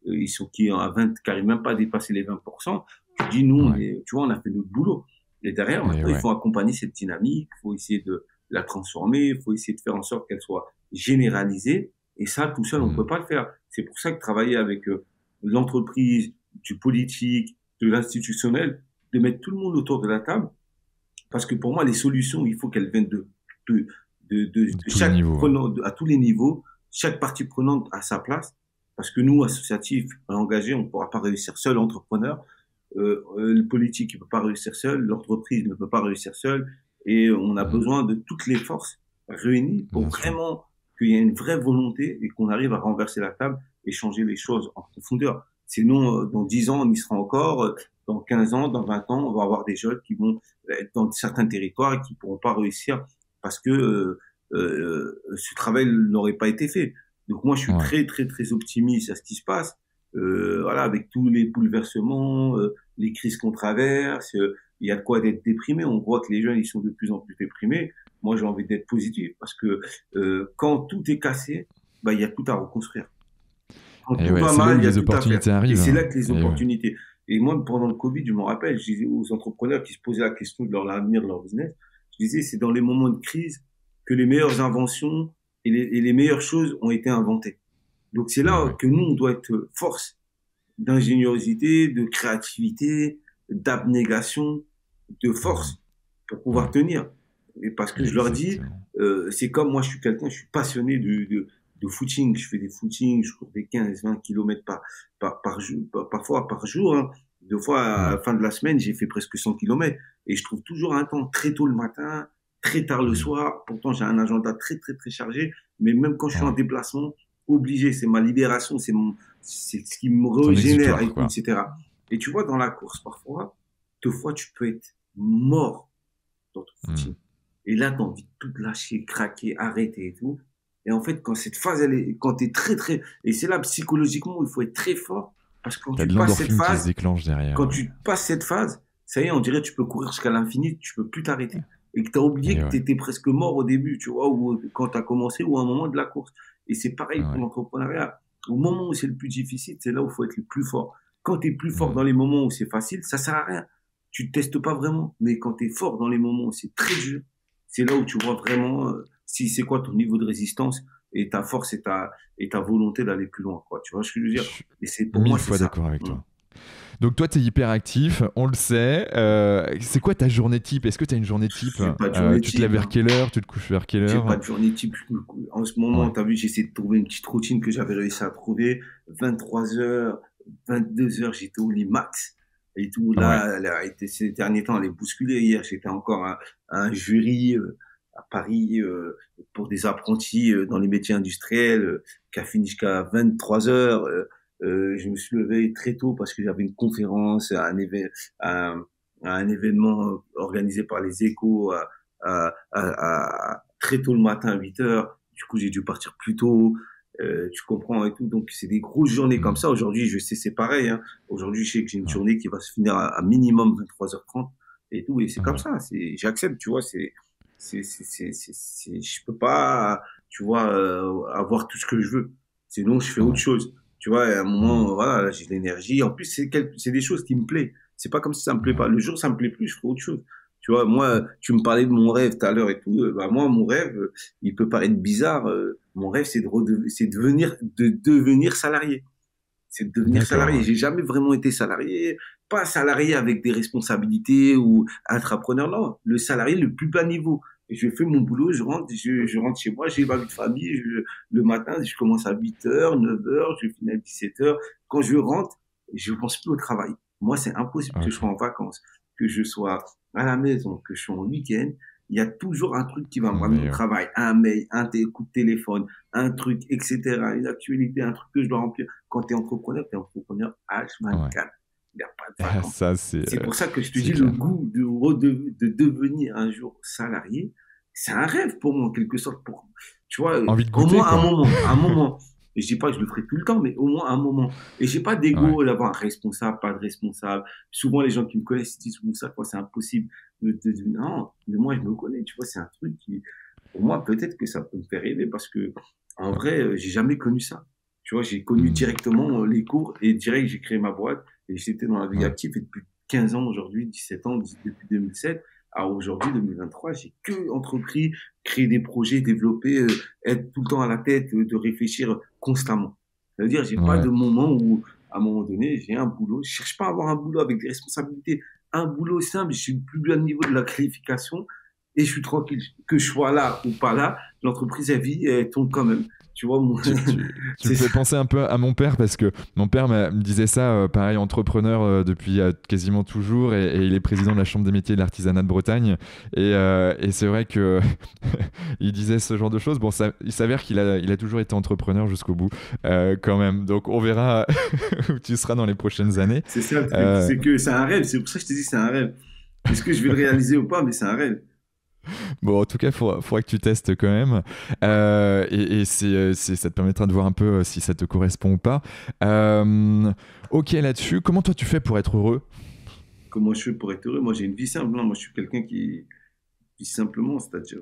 [SPEAKER 2] ils sont qui à 20, qui n'arrivent même pas à dépasser les 20%. Tu dis, nous,
[SPEAKER 1] Ouais.
[SPEAKER 2] tu vois, on a fait notre boulot. Et derrière,
[SPEAKER 1] Et
[SPEAKER 2] maintenant, il
[SPEAKER 1] ouais.
[SPEAKER 2] faut accompagner cette dynamique, il faut essayer de la transformer, il faut essayer de faire en sorte qu'elle soit généralisée. Et ça, tout seul, on ne
[SPEAKER 1] Hmm.
[SPEAKER 2] peut pas le faire. C'est pour ça que travailler avec l'entreprise, du politique, de l'institutionnel, de mettre tout le monde autour de la table, parce que pour moi, les solutions, il faut qu'elles viennent de, de
[SPEAKER 1] De tous les
[SPEAKER 2] chaque
[SPEAKER 1] niveaux, ouais.
[SPEAKER 2] prenant, à tous les niveaux, chaque partie prenante à sa place. Parce que nous, associatifs, engagés, on ne pourra pas réussir seul, entrepreneur. Le politique ne peut pas réussir seul, l'entreprise ne peut pas réussir seul. Et on a
[SPEAKER 1] Hmm.
[SPEAKER 2] besoin de toutes les forces réunies pour
[SPEAKER 1] Bien sûr.
[SPEAKER 2] vraiment qu'il y ait une vraie volonté et qu'on arrive à renverser la table et changer les choses en profondeur. Sinon, dans 10 ans, on y sera encore. Dans 15 ans, dans 20 ans, on va avoir des jeunes qui vont être dans certains territoires et qui pourront pas réussir parce que ce travail n'aurait pas été fait. Donc moi, je suis
[SPEAKER 1] Ouais.
[SPEAKER 2] très, très, très optimiste à ce qui se passe. Voilà, avec tous les bouleversements, les crises qu'on traverse, il y a de quoi d'être déprimé. On voit que les jeunes, ils sont de plus en plus déprimés. Moi, j'ai envie d'être positif parce que quand tout est cassé, bah, il y a tout à reconstruire. Quand
[SPEAKER 1] Et
[SPEAKER 2] tout
[SPEAKER 1] ouais,
[SPEAKER 2] va
[SPEAKER 1] c'est là
[SPEAKER 2] mal,
[SPEAKER 1] où
[SPEAKER 2] il y a
[SPEAKER 1] les
[SPEAKER 2] tout à faire.
[SPEAKER 1] opportunités
[SPEAKER 2] Et
[SPEAKER 1] arrivent,
[SPEAKER 2] c'est là
[SPEAKER 1] hein.
[SPEAKER 2] que les
[SPEAKER 1] Et ouais.
[SPEAKER 2] opportunités. Et moi, pendant le Covid, je me rappelle, je disais aux entrepreneurs qui se posaient la question de leur avenir, de leur business, je disais, c'est dans les moments de crise que les meilleures inventions et les meilleures choses ont été inventées. Donc c'est
[SPEAKER 1] Et
[SPEAKER 2] là
[SPEAKER 1] ouais.
[SPEAKER 2] que nous, on doit être force d'ingéniosité, de créativité, d'abnégation, de
[SPEAKER 1] Hmm.
[SPEAKER 2] force pour pouvoir
[SPEAKER 1] Ouais.
[SPEAKER 2] tenir. Et parce que je leur dis,
[SPEAKER 1] Exactement.
[SPEAKER 2] c'est comme moi, je suis passionné de footing. Je fais des footings, je cours des 15, 20 kilomètres par jour, parfois par jour, hein. Deux fois, à
[SPEAKER 1] Ouais.
[SPEAKER 2] la fin de la semaine, j'ai fait presque 100 kilomètres. Et je trouve toujours un temps très tôt le matin, très tard le
[SPEAKER 1] Hmm.
[SPEAKER 2] soir. Pourtant, j'ai un agenda très, très, très chargé. Mais même quand je suis en
[SPEAKER 1] Ouais.
[SPEAKER 2] déplacement, obligé, c'est ma libération, c'est ce qui me
[SPEAKER 1] Ton
[SPEAKER 2] régénère et
[SPEAKER 1] exutoire,
[SPEAKER 2] tout,
[SPEAKER 1] quoi.
[SPEAKER 2] etc. Et tu vois, dans la course, parfois, deux fois, tu peux être mort dans ton
[SPEAKER 1] Hmm.
[SPEAKER 2] footing. Et là, tu as envie de tout lâcher, craquer, arrêter et tout. Et en fait, quand cette phase, elle est, quand tu es très, très, et c'est là, psychologiquement, où il faut être très fort, parce que
[SPEAKER 1] T'as de l'endorphine qui se déclenche derrière,
[SPEAKER 2] quand
[SPEAKER 1] ouais.
[SPEAKER 2] tu passes cette phase, ça y est, on dirait que tu peux courir jusqu'à l'infini, tu peux plus t'arrêter. Et que tu as oublié
[SPEAKER 1] Et
[SPEAKER 2] que tu
[SPEAKER 1] ouais,
[SPEAKER 2] étais presque mort au début, tu vois, ou quand tu as commencé, ou à un moment de la course. Et c'est pareil pour
[SPEAKER 1] ouais.
[SPEAKER 2] l'entrepreneuriat. Au moment où c'est le plus difficile, c'est là où il faut être le plus fort. Quand tu es plus fort
[SPEAKER 1] Hmm.
[SPEAKER 2] dans les moments où c'est facile, ça sert à rien. Tu te testes pas vraiment. Mais quand tu es fort dans les moments où c'est très dur, c'est là où tu vois vraiment si c'est quoi ton niveau de résistance et ta force et ta volonté d'aller plus loin, quoi. Tu vois ce que je veux
[SPEAKER 1] Je
[SPEAKER 2] dire?
[SPEAKER 1] suis
[SPEAKER 2] Et c'est, pour moi,
[SPEAKER 1] mille
[SPEAKER 2] c'est
[SPEAKER 1] fois
[SPEAKER 2] ça.
[SPEAKER 1] d'accord avec
[SPEAKER 2] Mm.
[SPEAKER 1] toi. Donc toi, tu es hyper actif, on le sait. C'est quoi ta journée type? Est-ce que tu as une journée type?
[SPEAKER 2] J'ai pas de journée
[SPEAKER 1] Tu te lèves
[SPEAKER 2] type,
[SPEAKER 1] vers
[SPEAKER 2] hein.
[SPEAKER 1] quelle heure? Tu te couches vers quelle
[SPEAKER 2] J'ai pas
[SPEAKER 1] heure?
[SPEAKER 2] de journée type. En ce moment,
[SPEAKER 1] Ouais,
[SPEAKER 2] tu as vu, j'essaie de trouver une petite routine que j'avais réussi à trouver. 23h, 22h, j'étais au lit max. Et tout,
[SPEAKER 1] ouais,
[SPEAKER 2] là, ces derniers temps, elle est bousculée. Hier, j'étais encore à un jury à Paris pour des apprentis dans les métiers industriels qui a fini jusqu'à 23h. Je me suis levé très tôt parce que j'avais une conférence, à un événement organisé par les Échos très tôt le matin à 8 heures. Du coup, j'ai dû partir plus tôt. Tu comprends et tout. Donc, c'est des grosses journées comme
[SPEAKER 1] hmm,
[SPEAKER 2] ça. Aujourd'hui, je sais, c'est pareil. Hein. Aujourd'hui, je sais que j'ai une
[SPEAKER 1] ouais,
[SPEAKER 2] journée qui va se finir à minimum 23h30 et tout. Et c'est comme
[SPEAKER 1] ouais,
[SPEAKER 2] ça. J'accepte, tu vois. Je peux pas, tu vois, avoir tout ce que je veux. Sinon, je fais autre
[SPEAKER 1] ouais,
[SPEAKER 2] chose. Tu vois, à un
[SPEAKER 1] hmm,
[SPEAKER 2] moment, voilà, là, j'ai de l'énergie. En plus, c'est des choses qui me plaisent. C'est pas comme si ça me plaît pas.
[SPEAKER 1] ouais,
[SPEAKER 2] Le jour, ça me plaît plus, je ferai autre chose. Tu vois, moi, tu me parlais de mon rêve tout à l'heure et tout. Bah, moi, mon rêve, il peut paraître bizarre. Mon rêve, de devenir salarié. C'est de devenir
[SPEAKER 1] d'accord,
[SPEAKER 2] salarié.
[SPEAKER 1] ouais.
[SPEAKER 2] J'ai jamais vraiment été salarié. Pas salarié avec des responsabilités ou entrepreneur. Non, le salarié le plus bas niveau. Et je fais mon boulot, je rentre chez moi, j'ai ma vie de famille. Le matin, je commence à 8h, 9h, je finis à 17h. Quand je rentre, je pense plus au travail. Moi, c'est impossible que je
[SPEAKER 1] Ok.
[SPEAKER 2] sois en vacances, que je sois à la maison, que je sois en week-end. Il y a toujours un truc qui va me ramener au
[SPEAKER 1] Mais ouais.
[SPEAKER 2] travail, un mail, coup de téléphone, un truc, etc., une actualité, un truc que je dois remplir. Quand tu es entrepreneur
[SPEAKER 1] Ouais.
[SPEAKER 2] H24. Il n'y a pas de
[SPEAKER 1] Ah,
[SPEAKER 2] vacances.
[SPEAKER 1] ça,
[SPEAKER 2] C'est pour ça que je te
[SPEAKER 1] c'est
[SPEAKER 2] dis, le
[SPEAKER 1] clair.
[SPEAKER 2] goût de devenir un jour salarié, c'est un rêve pour moi, en quelque sorte. Tu vois,
[SPEAKER 1] Envie de
[SPEAKER 2] au
[SPEAKER 1] goûter,
[SPEAKER 2] moins un
[SPEAKER 1] quoi.
[SPEAKER 2] moment, un moment. Et je dis pas que je le ferai tout le temps, mais au moins un moment. Et j'ai pas
[SPEAKER 1] Ouais.
[SPEAKER 2] d'ego d'avoir un responsable, pas de responsable. Souvent, les gens qui me connaissent ils disent, ça, quoi, c'est impossible. Non, mais moi, je me connais, tu vois, c'est un truc qui, pour moi, peut-être que ça peut me faire rêver parce que, en vrai, j'ai jamais connu ça. Tu vois, j'ai connu
[SPEAKER 1] Hmm.
[SPEAKER 2] directement les cours et direct, j'ai créé ma boîte et j'étais dans la vie
[SPEAKER 1] Ouais.
[SPEAKER 2] active et depuis 15 ans aujourd'hui, 17 ans, depuis 2007 à aujourd'hui, 2023, j'ai que entrepris, créé des projets, développé, être tout le temps à la tête, de réfléchir constamment. C'est-à-dire, j'ai pas de
[SPEAKER 1] Ouais.
[SPEAKER 2] moment où, à un moment donné, j'ai un boulot. Je cherche pas à avoir un boulot avec des responsabilités. Un boulot simple, je suis le plus bas niveau de la qualification et je suis tranquille. Que je sois là ou pas là, l'entreprise, elle tourne quand même. Tu vois,
[SPEAKER 1] Tu me
[SPEAKER 2] c'est
[SPEAKER 1] fais
[SPEAKER 2] ça.
[SPEAKER 1] penser un peu à mon père parce que mon père me disait ça, pareil, entrepreneur depuis quasiment toujours et il est président de la Chambre des métiers et de l'artisanat de Bretagne. Et c'est vrai que il disait ce genre de choses. Bon, ça, il s'avère il a toujours été entrepreneur jusqu'au bout, quand même. Donc on verra où tu seras dans les prochaines années.
[SPEAKER 2] C'est ça le truc.
[SPEAKER 1] Euh,
[SPEAKER 2] C'est que c'est un rêve. C'est pour ça que je te dis c'est un rêve. Est-ce que je vais le réaliser ou pas? Mais c'est un rêve.
[SPEAKER 1] Bon, en tout cas, il faudra que tu testes quand même. Ça te permettra de voir un peu si ça te correspond ou pas. Ok, là-dessus, comment toi tu fais pour être heureux?
[SPEAKER 2] Comment je fais pour être heureux? Moi, j'ai une vie simple. Non, moi, je suis quelqu'un qui vit simplement. C'est-à-dire,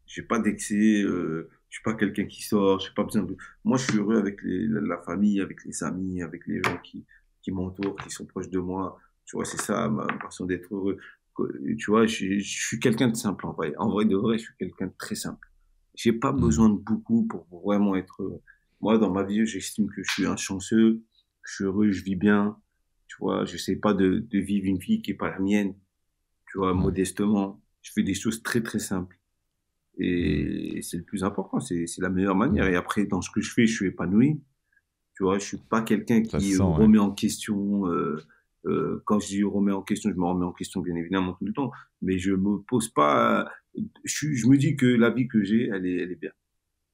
[SPEAKER 2] j'ai pas d'excès. Je suis pas quelqu'un qui sort. J'ai pas besoin de. Moi, je suis heureux avec la famille, avec les amis, avec les gens qui m'entourent, qui sont proches de moi. Tu vois, c'est ça ma façon d'être heureux. Tu vois, je suis quelqu'un de simple en vrai. En vrai de vrai, je suis quelqu'un de très simple. J'ai pas
[SPEAKER 1] Hmm,
[SPEAKER 2] besoin de beaucoup pour vraiment être heureux. Moi, dans ma vie, j'estime que je suis un chanceux, je suis heureux, je vis bien. Tu vois, je sais pas de vivre une vie qui est pas la mienne. Tu vois,
[SPEAKER 1] ouais,
[SPEAKER 2] modestement. Je fais des choses très, très simples.
[SPEAKER 1] hmm,
[SPEAKER 2] Et c'est le plus important. C'est la meilleure manière.
[SPEAKER 1] ouais.
[SPEAKER 2] Et après, dans ce que je fais, je suis épanoui. Tu vois, je suis pas quelqu'un
[SPEAKER 1] Ça se
[SPEAKER 2] qui
[SPEAKER 1] sent, ouais.
[SPEAKER 2] remet en question. Quand je dis remet en question, je me remets en question bien évidemment tout le temps. Mais je me pose pas. Je me dis que la vie que j'ai, elle est bien.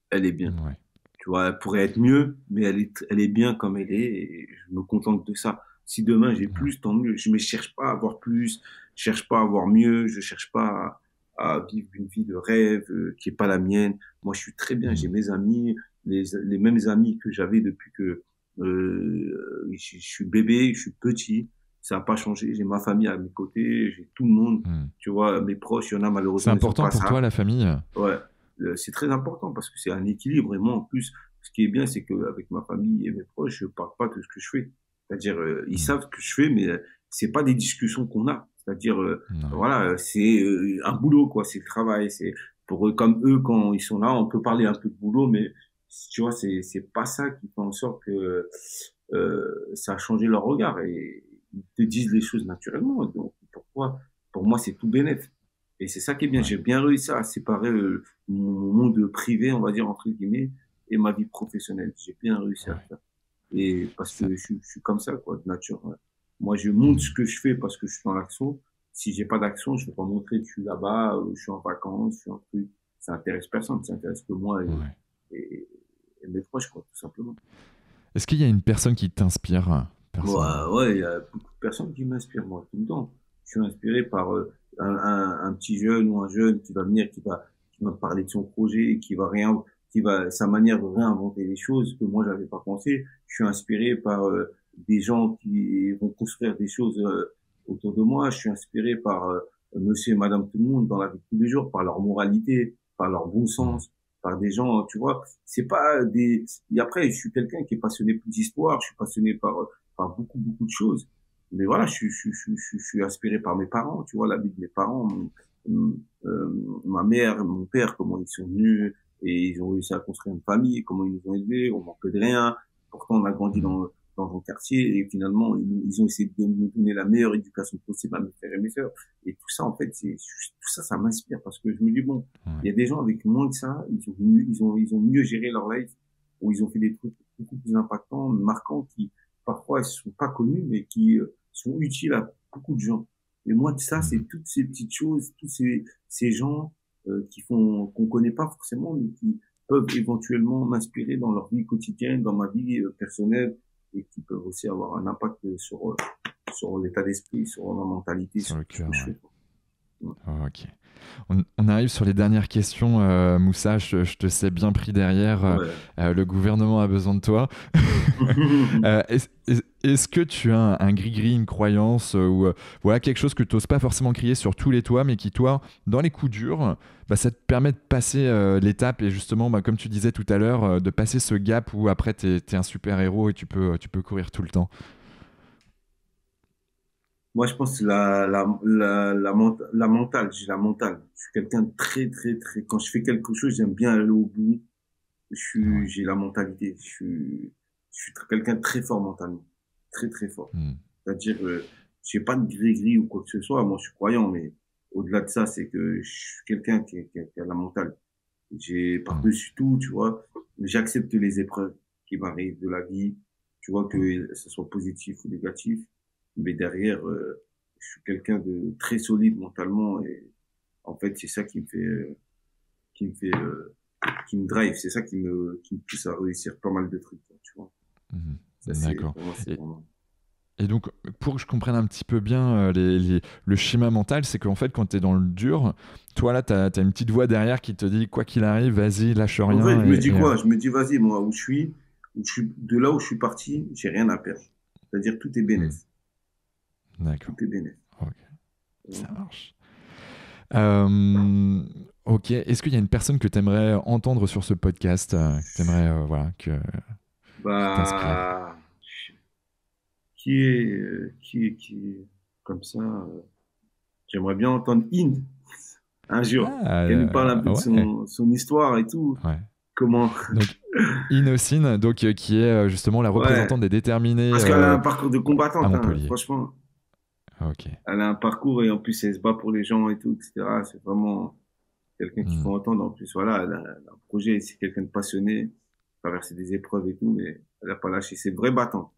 [SPEAKER 2] Elle est bien.
[SPEAKER 1] Ouais.
[SPEAKER 2] Tu vois, elle pourrait être mieux, mais elle est bien comme elle est. Et je me contente de ça. Si demain j'ai
[SPEAKER 1] Ouais.
[SPEAKER 2] plus, tant mieux. Je me cherche pas à avoir plus. cherche pas à avoir mieux, je cherche pas à vivre une vie de rêve qui est pas la mienne. Moi, je suis très bien. J'ai mes amis, les mêmes amis que j'avais depuis que je suis bébé, je suis petit. Ça n'a pas changé. J'ai ma famille à mes côtés, j'ai tout le monde. Tu vois, mes proches, il y en a
[SPEAKER 1] C'est
[SPEAKER 2] malheureusement, ils sont
[SPEAKER 1] important
[SPEAKER 2] pas
[SPEAKER 1] pour toi,
[SPEAKER 2] ça.
[SPEAKER 1] la famille?
[SPEAKER 2] Ouais, c'est très important parce que c'est un équilibre. Et moi, en plus, ce qui est bien, c'est qu'avec ma famille et mes proches, je parle pas de ce que je fais. C'est-à-dire, ils savent ce que je fais, mais c'est pas des discussions qu'on a. C'est-à-dire,
[SPEAKER 1] Ouais.
[SPEAKER 2] voilà, c'est un boulot, quoi. C'est le travail. C'est pour eux, comme eux, quand ils sont là, on peut parler un peu de boulot, mais tu vois, c'est pas ça qui fait en sorte que ça a changé leur regard et ils te disent les choses naturellement. Donc, pourquoi? Pour moi, c'est tout bénef. Et c'est ça qui est bien.
[SPEAKER 1] Ouais.
[SPEAKER 2] J'ai bien réussi à séparer mon monde privé, on va dire, entre guillemets, et ma vie professionnelle. J'ai bien réussi à le
[SPEAKER 1] Ouais.
[SPEAKER 2] faire. Et parce
[SPEAKER 1] Ça...
[SPEAKER 2] que je suis comme ça, quoi, de nature. Ouais. Moi, je montre ce que je fais parce que je suis en action. Si j'ai pas d'action, je vais pas montrer que je suis là-bas, je suis en vacances, je suis en truc. Ça intéresse personne. Ça intéresse que moi
[SPEAKER 1] Ouais.
[SPEAKER 2] et mes proches, quoi, tout simplement.
[SPEAKER 1] Est-ce qu'il y a une personne qui t'inspire personnellement?
[SPEAKER 2] Ouais, il y a beaucoup de personnes qui m'inspirent, moi, tout le temps. Je suis inspiré par un petit jeune ou un jeune qui va venir, qui va me parler de son projet, qui va, sa manière de réinventer les choses que moi, j'avais pas pensé. Je suis inspiré par des gens qui vont construire des choses autour de moi. Je suis inspiré par monsieur et madame tout le monde dans la vie de tous les jours, par leur moralité, par leur bon sens, par des gens, tu vois, c'est pas des, et après, je suis quelqu'un qui est passionné plus d'histoire, je suis passionné par beaucoup de choses. Mais voilà, je suis inspiré par mes parents, tu vois, la vie de mes parents, ma mère, mon père, comment ils sont venus et ils ont réussi à construire une famille, comment ils nous ont élevés, on manque de rien. Pourtant, on a grandi dans un quartier et finalement, ils ont essayé de nous donner la meilleure éducation possible à mes frères et mes sœurs. Et tout ça, en fait, tout ça, ça m'inspire parce que je me dis, bon, il y a des gens avec moins que ça, ils ont mieux géré leur life, ou ils ont fait des trucs beaucoup plus impactants, marquants, qui parfois ils sont pas connus, mais qui sont utiles à beaucoup de gens. Et moi, de ça, c'est toutes ces petites choses, ces gens qu'on connaît pas forcément, mais qui peuvent éventuellement m'inspirer dans leur vie quotidienne, dans ma vie personnelle, et qui peuvent aussi avoir un impact sur l'état d'esprit, sur ma mentalité,
[SPEAKER 1] Sur
[SPEAKER 2] sur
[SPEAKER 1] le
[SPEAKER 2] tout ce que
[SPEAKER 1] cœur,
[SPEAKER 2] je
[SPEAKER 1] ouais.
[SPEAKER 2] fais. Ouais.
[SPEAKER 1] Ok. On arrive sur les dernières questions, Moussa. Je te sais bien pris derrière.
[SPEAKER 2] Ouais.
[SPEAKER 1] Le gouvernement a besoin de toi. Est-ce que tu as un gris-gris, une croyance ou voilà, quelque chose que tu n'oses pas forcément crier sur tous les toits, mais qui, toi, dans les coups durs, bah, ça te permet de passer l'étape et justement, bah, comme tu disais tout à l'heure, de passer ce gap où après, tu es un super-héros et tu peux courir tout le temps?
[SPEAKER 2] Moi, je pense que la mentale, j'ai la mentale. Je suis quelqu'un de très, quand je fais quelque chose, j'aime bien aller au bout.
[SPEAKER 1] Ouais.
[SPEAKER 2] J'ai la mentalité. Je suis quelqu'un de très fort mentalement. Très fort.
[SPEAKER 1] Hmm.
[SPEAKER 2] C'est-à-dire, j'ai pas de gris-gris ou quoi que ce soit. Moi, je suis croyant, mais au-delà de ça, c'est que je suis quelqu'un qui a la mentale. J'ai,
[SPEAKER 1] Ouais.
[SPEAKER 2] par-dessus tout, tu vois, j'accepte les épreuves qui m'arrivent de la vie. Tu vois, que ce soit positif ou négatif. Mais derrière, je suis quelqu'un de très solide mentalement et en fait, c'est ça qui me fait, qui me drive. C'est ça qui me pousse à réussir pas mal de trucs, tu vois.
[SPEAKER 1] Mhm.
[SPEAKER 2] Ça, c'est,
[SPEAKER 1] D'accord.
[SPEAKER 2] pour moi, c'est
[SPEAKER 1] Et,
[SPEAKER 2] vraiment.
[SPEAKER 1] et donc, pour que je comprenne un petit peu bien le schéma mental, c'est qu'en fait, quand tu es dans le dur, toi là, tu as une petite voix derrière qui te dit, quoi qu'il arrive, vas-y, lâche
[SPEAKER 2] En fait,
[SPEAKER 1] rien.
[SPEAKER 2] je me dis quoi? Je me dis, vas-y, moi, de là où je suis parti, j'ai rien à perdre. C'est-à-dire, tout est
[SPEAKER 1] Hmm.
[SPEAKER 2] bénéf. Tout
[SPEAKER 1] D'accord.
[SPEAKER 2] est bénéf.
[SPEAKER 1] Ok, ça
[SPEAKER 2] Voilà.
[SPEAKER 1] marche. Euh, ok, est-ce qu'il y a une personne que tu aimerais entendre sur ce podcast, que tu aimerais voilà, qui t'inspire?
[SPEAKER 2] Bah, qui est comme ça, j'aimerais bien entendre Inde un jour,
[SPEAKER 1] Ah,
[SPEAKER 2] qu'elle nous parle un peu de
[SPEAKER 1] ouais,
[SPEAKER 2] son histoire et tout.
[SPEAKER 1] ouais.
[SPEAKER 2] Comment?
[SPEAKER 1] Donc, Innocine, donc, qui est justement la
[SPEAKER 2] Ouais.
[SPEAKER 1] représentante des déterminés
[SPEAKER 2] Parce qu'elle a un parcours de
[SPEAKER 1] à
[SPEAKER 2] combattante, hein,
[SPEAKER 1] Montpellier.
[SPEAKER 2] franchement.
[SPEAKER 1] Ok.
[SPEAKER 2] Elle a un parcours et en plus elle se bat pour les gens et tout, etc. C'est vraiment quelqu'un qu'il
[SPEAKER 1] Hmm.
[SPEAKER 2] faut entendre. En plus, voilà, elle a un projet, c'est quelqu'un de passionné, traverser des épreuves et tout, mais elle a pas lâché. C'est vrai battant.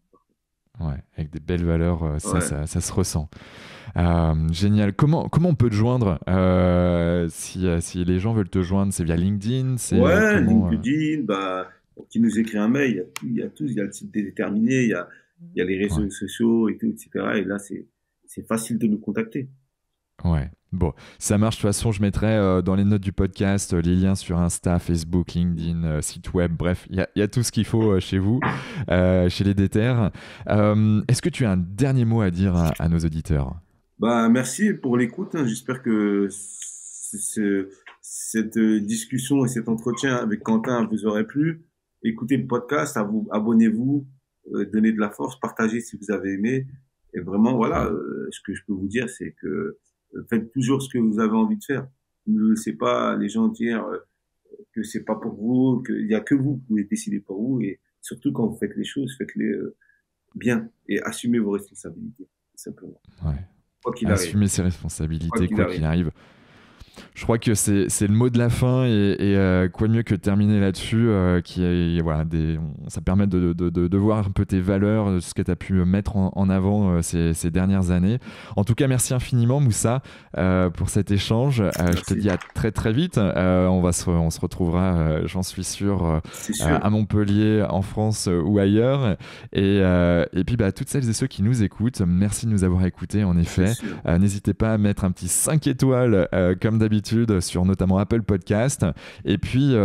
[SPEAKER 1] Ouais, avec des belles valeurs,
[SPEAKER 2] Ouais.
[SPEAKER 1] ça se ressent. Génial. Comment on peut te joindre si les gens veulent te joindre, c'est via LinkedIn, c'est
[SPEAKER 2] Ouais,
[SPEAKER 1] comment
[SPEAKER 2] LinkedIn, bah, qui nous écrit un mail, il y a le site déterminé, il y a les
[SPEAKER 1] ouais.
[SPEAKER 2] réseaux sociaux et tout, etc. Et là, c'est facile de nous contacter.
[SPEAKER 1] Ouais. Bon, ça marche. De toute façon, je mettrai dans les notes du podcast les liens sur Insta, Facebook, LinkedIn, site web. Bref, il y a tout ce qu'il faut chez vous, chez les Déter. Est-ce que tu as un dernier mot à dire à nos auditeurs?
[SPEAKER 2] Bah, merci pour l'écoute, hein. J'espère que cette discussion et cet entretien avec Quentin vous aurait plu. Écoutez le podcast, abonnez-vous, donnez de la force, partagez si vous avez aimé. Et vraiment, voilà, ce que je peux vous dire, c'est que faites toujours ce que vous avez envie de faire. Ne laissez pas les gens dire que c'est pas pour vous, qu'il y a que vous qui pouvez décider pour vous. Et surtout quand vous faites les choses, faites-les bien et assumez vos responsabilités, tout simplement.
[SPEAKER 1] Ouais.
[SPEAKER 2] Quoi qu'il arrive.
[SPEAKER 1] Assumer ses responsabilités, quoi qu'il arrive. Je crois que c'est le mot de la fin et quoi de mieux que de terminer là-dessus voilà, ça permet de voir un peu tes valeurs, ce que tu as pu mettre en avant ces dernières années. En tout cas, merci infiniment Moussa pour cet échange. Je te dis à très très vite. On se retrouvera, j'en suis sûr, à Montpellier, en France ou ailleurs. Et puis toutes celles et ceux qui nous écoutent, merci de nous avoir écoutés en effet. N'hésitez pas à mettre un petit 5 étoiles comme d'habitude sur notamment Apple Podcast et puis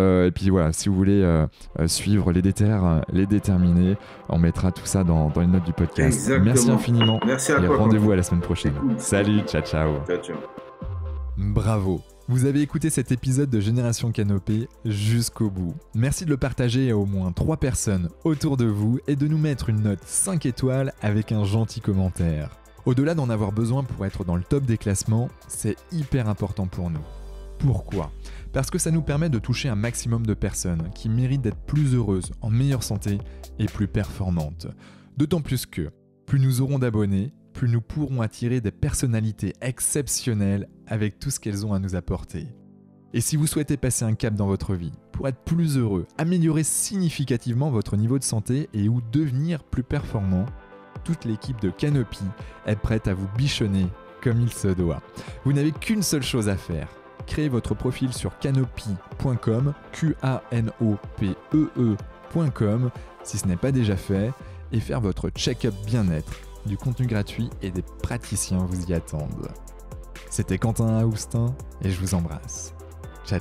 [SPEAKER 1] voilà, si vous voulez suivre les déterminés, on mettra tout ça dans les notes du podcast.
[SPEAKER 2] Exactement.
[SPEAKER 1] Merci infiniment.
[SPEAKER 2] Merci à
[SPEAKER 1] et
[SPEAKER 2] toi,
[SPEAKER 1] rendez-vous à la semaine prochaine.
[SPEAKER 2] Cool.
[SPEAKER 1] Salut, ciao.
[SPEAKER 2] Ciao.
[SPEAKER 1] Bravo, vous avez écouté cet épisode de Génération Canopée jusqu'au bout. Merci de le partager à au moins 3 personnes autour de vous et de nous mettre une note 5 étoiles avec un gentil commentaire. Au-delà d'en avoir besoin pour être dans le top des classements, c'est hyper important pour nous. Pourquoi ? Parce que ça nous permet de toucher un maximum de personnes qui méritent d'être plus heureuses, en meilleure santé et plus performantes. D'autant plus que, plus nous aurons d'abonnés, plus nous pourrons attirer des personnalités exceptionnelles avec tout ce qu'elles ont à nous apporter. Et si vous souhaitez passer un cap dans votre vie, pour être plus heureux, améliorer significativement votre niveau de santé et ou devenir plus performant, toute l'équipe de Canopy est prête à vous bichonner comme il se doit. Vous n'avez qu'une seule chose à faire. Créez votre profil sur canopee.com, Qanopee.com, si ce n'est pas déjà fait, et faire votre check-up bien-être. Du contenu gratuit et des praticiens vous y attendent. C'était Quentin Aoustin et je vous embrasse. Ciao.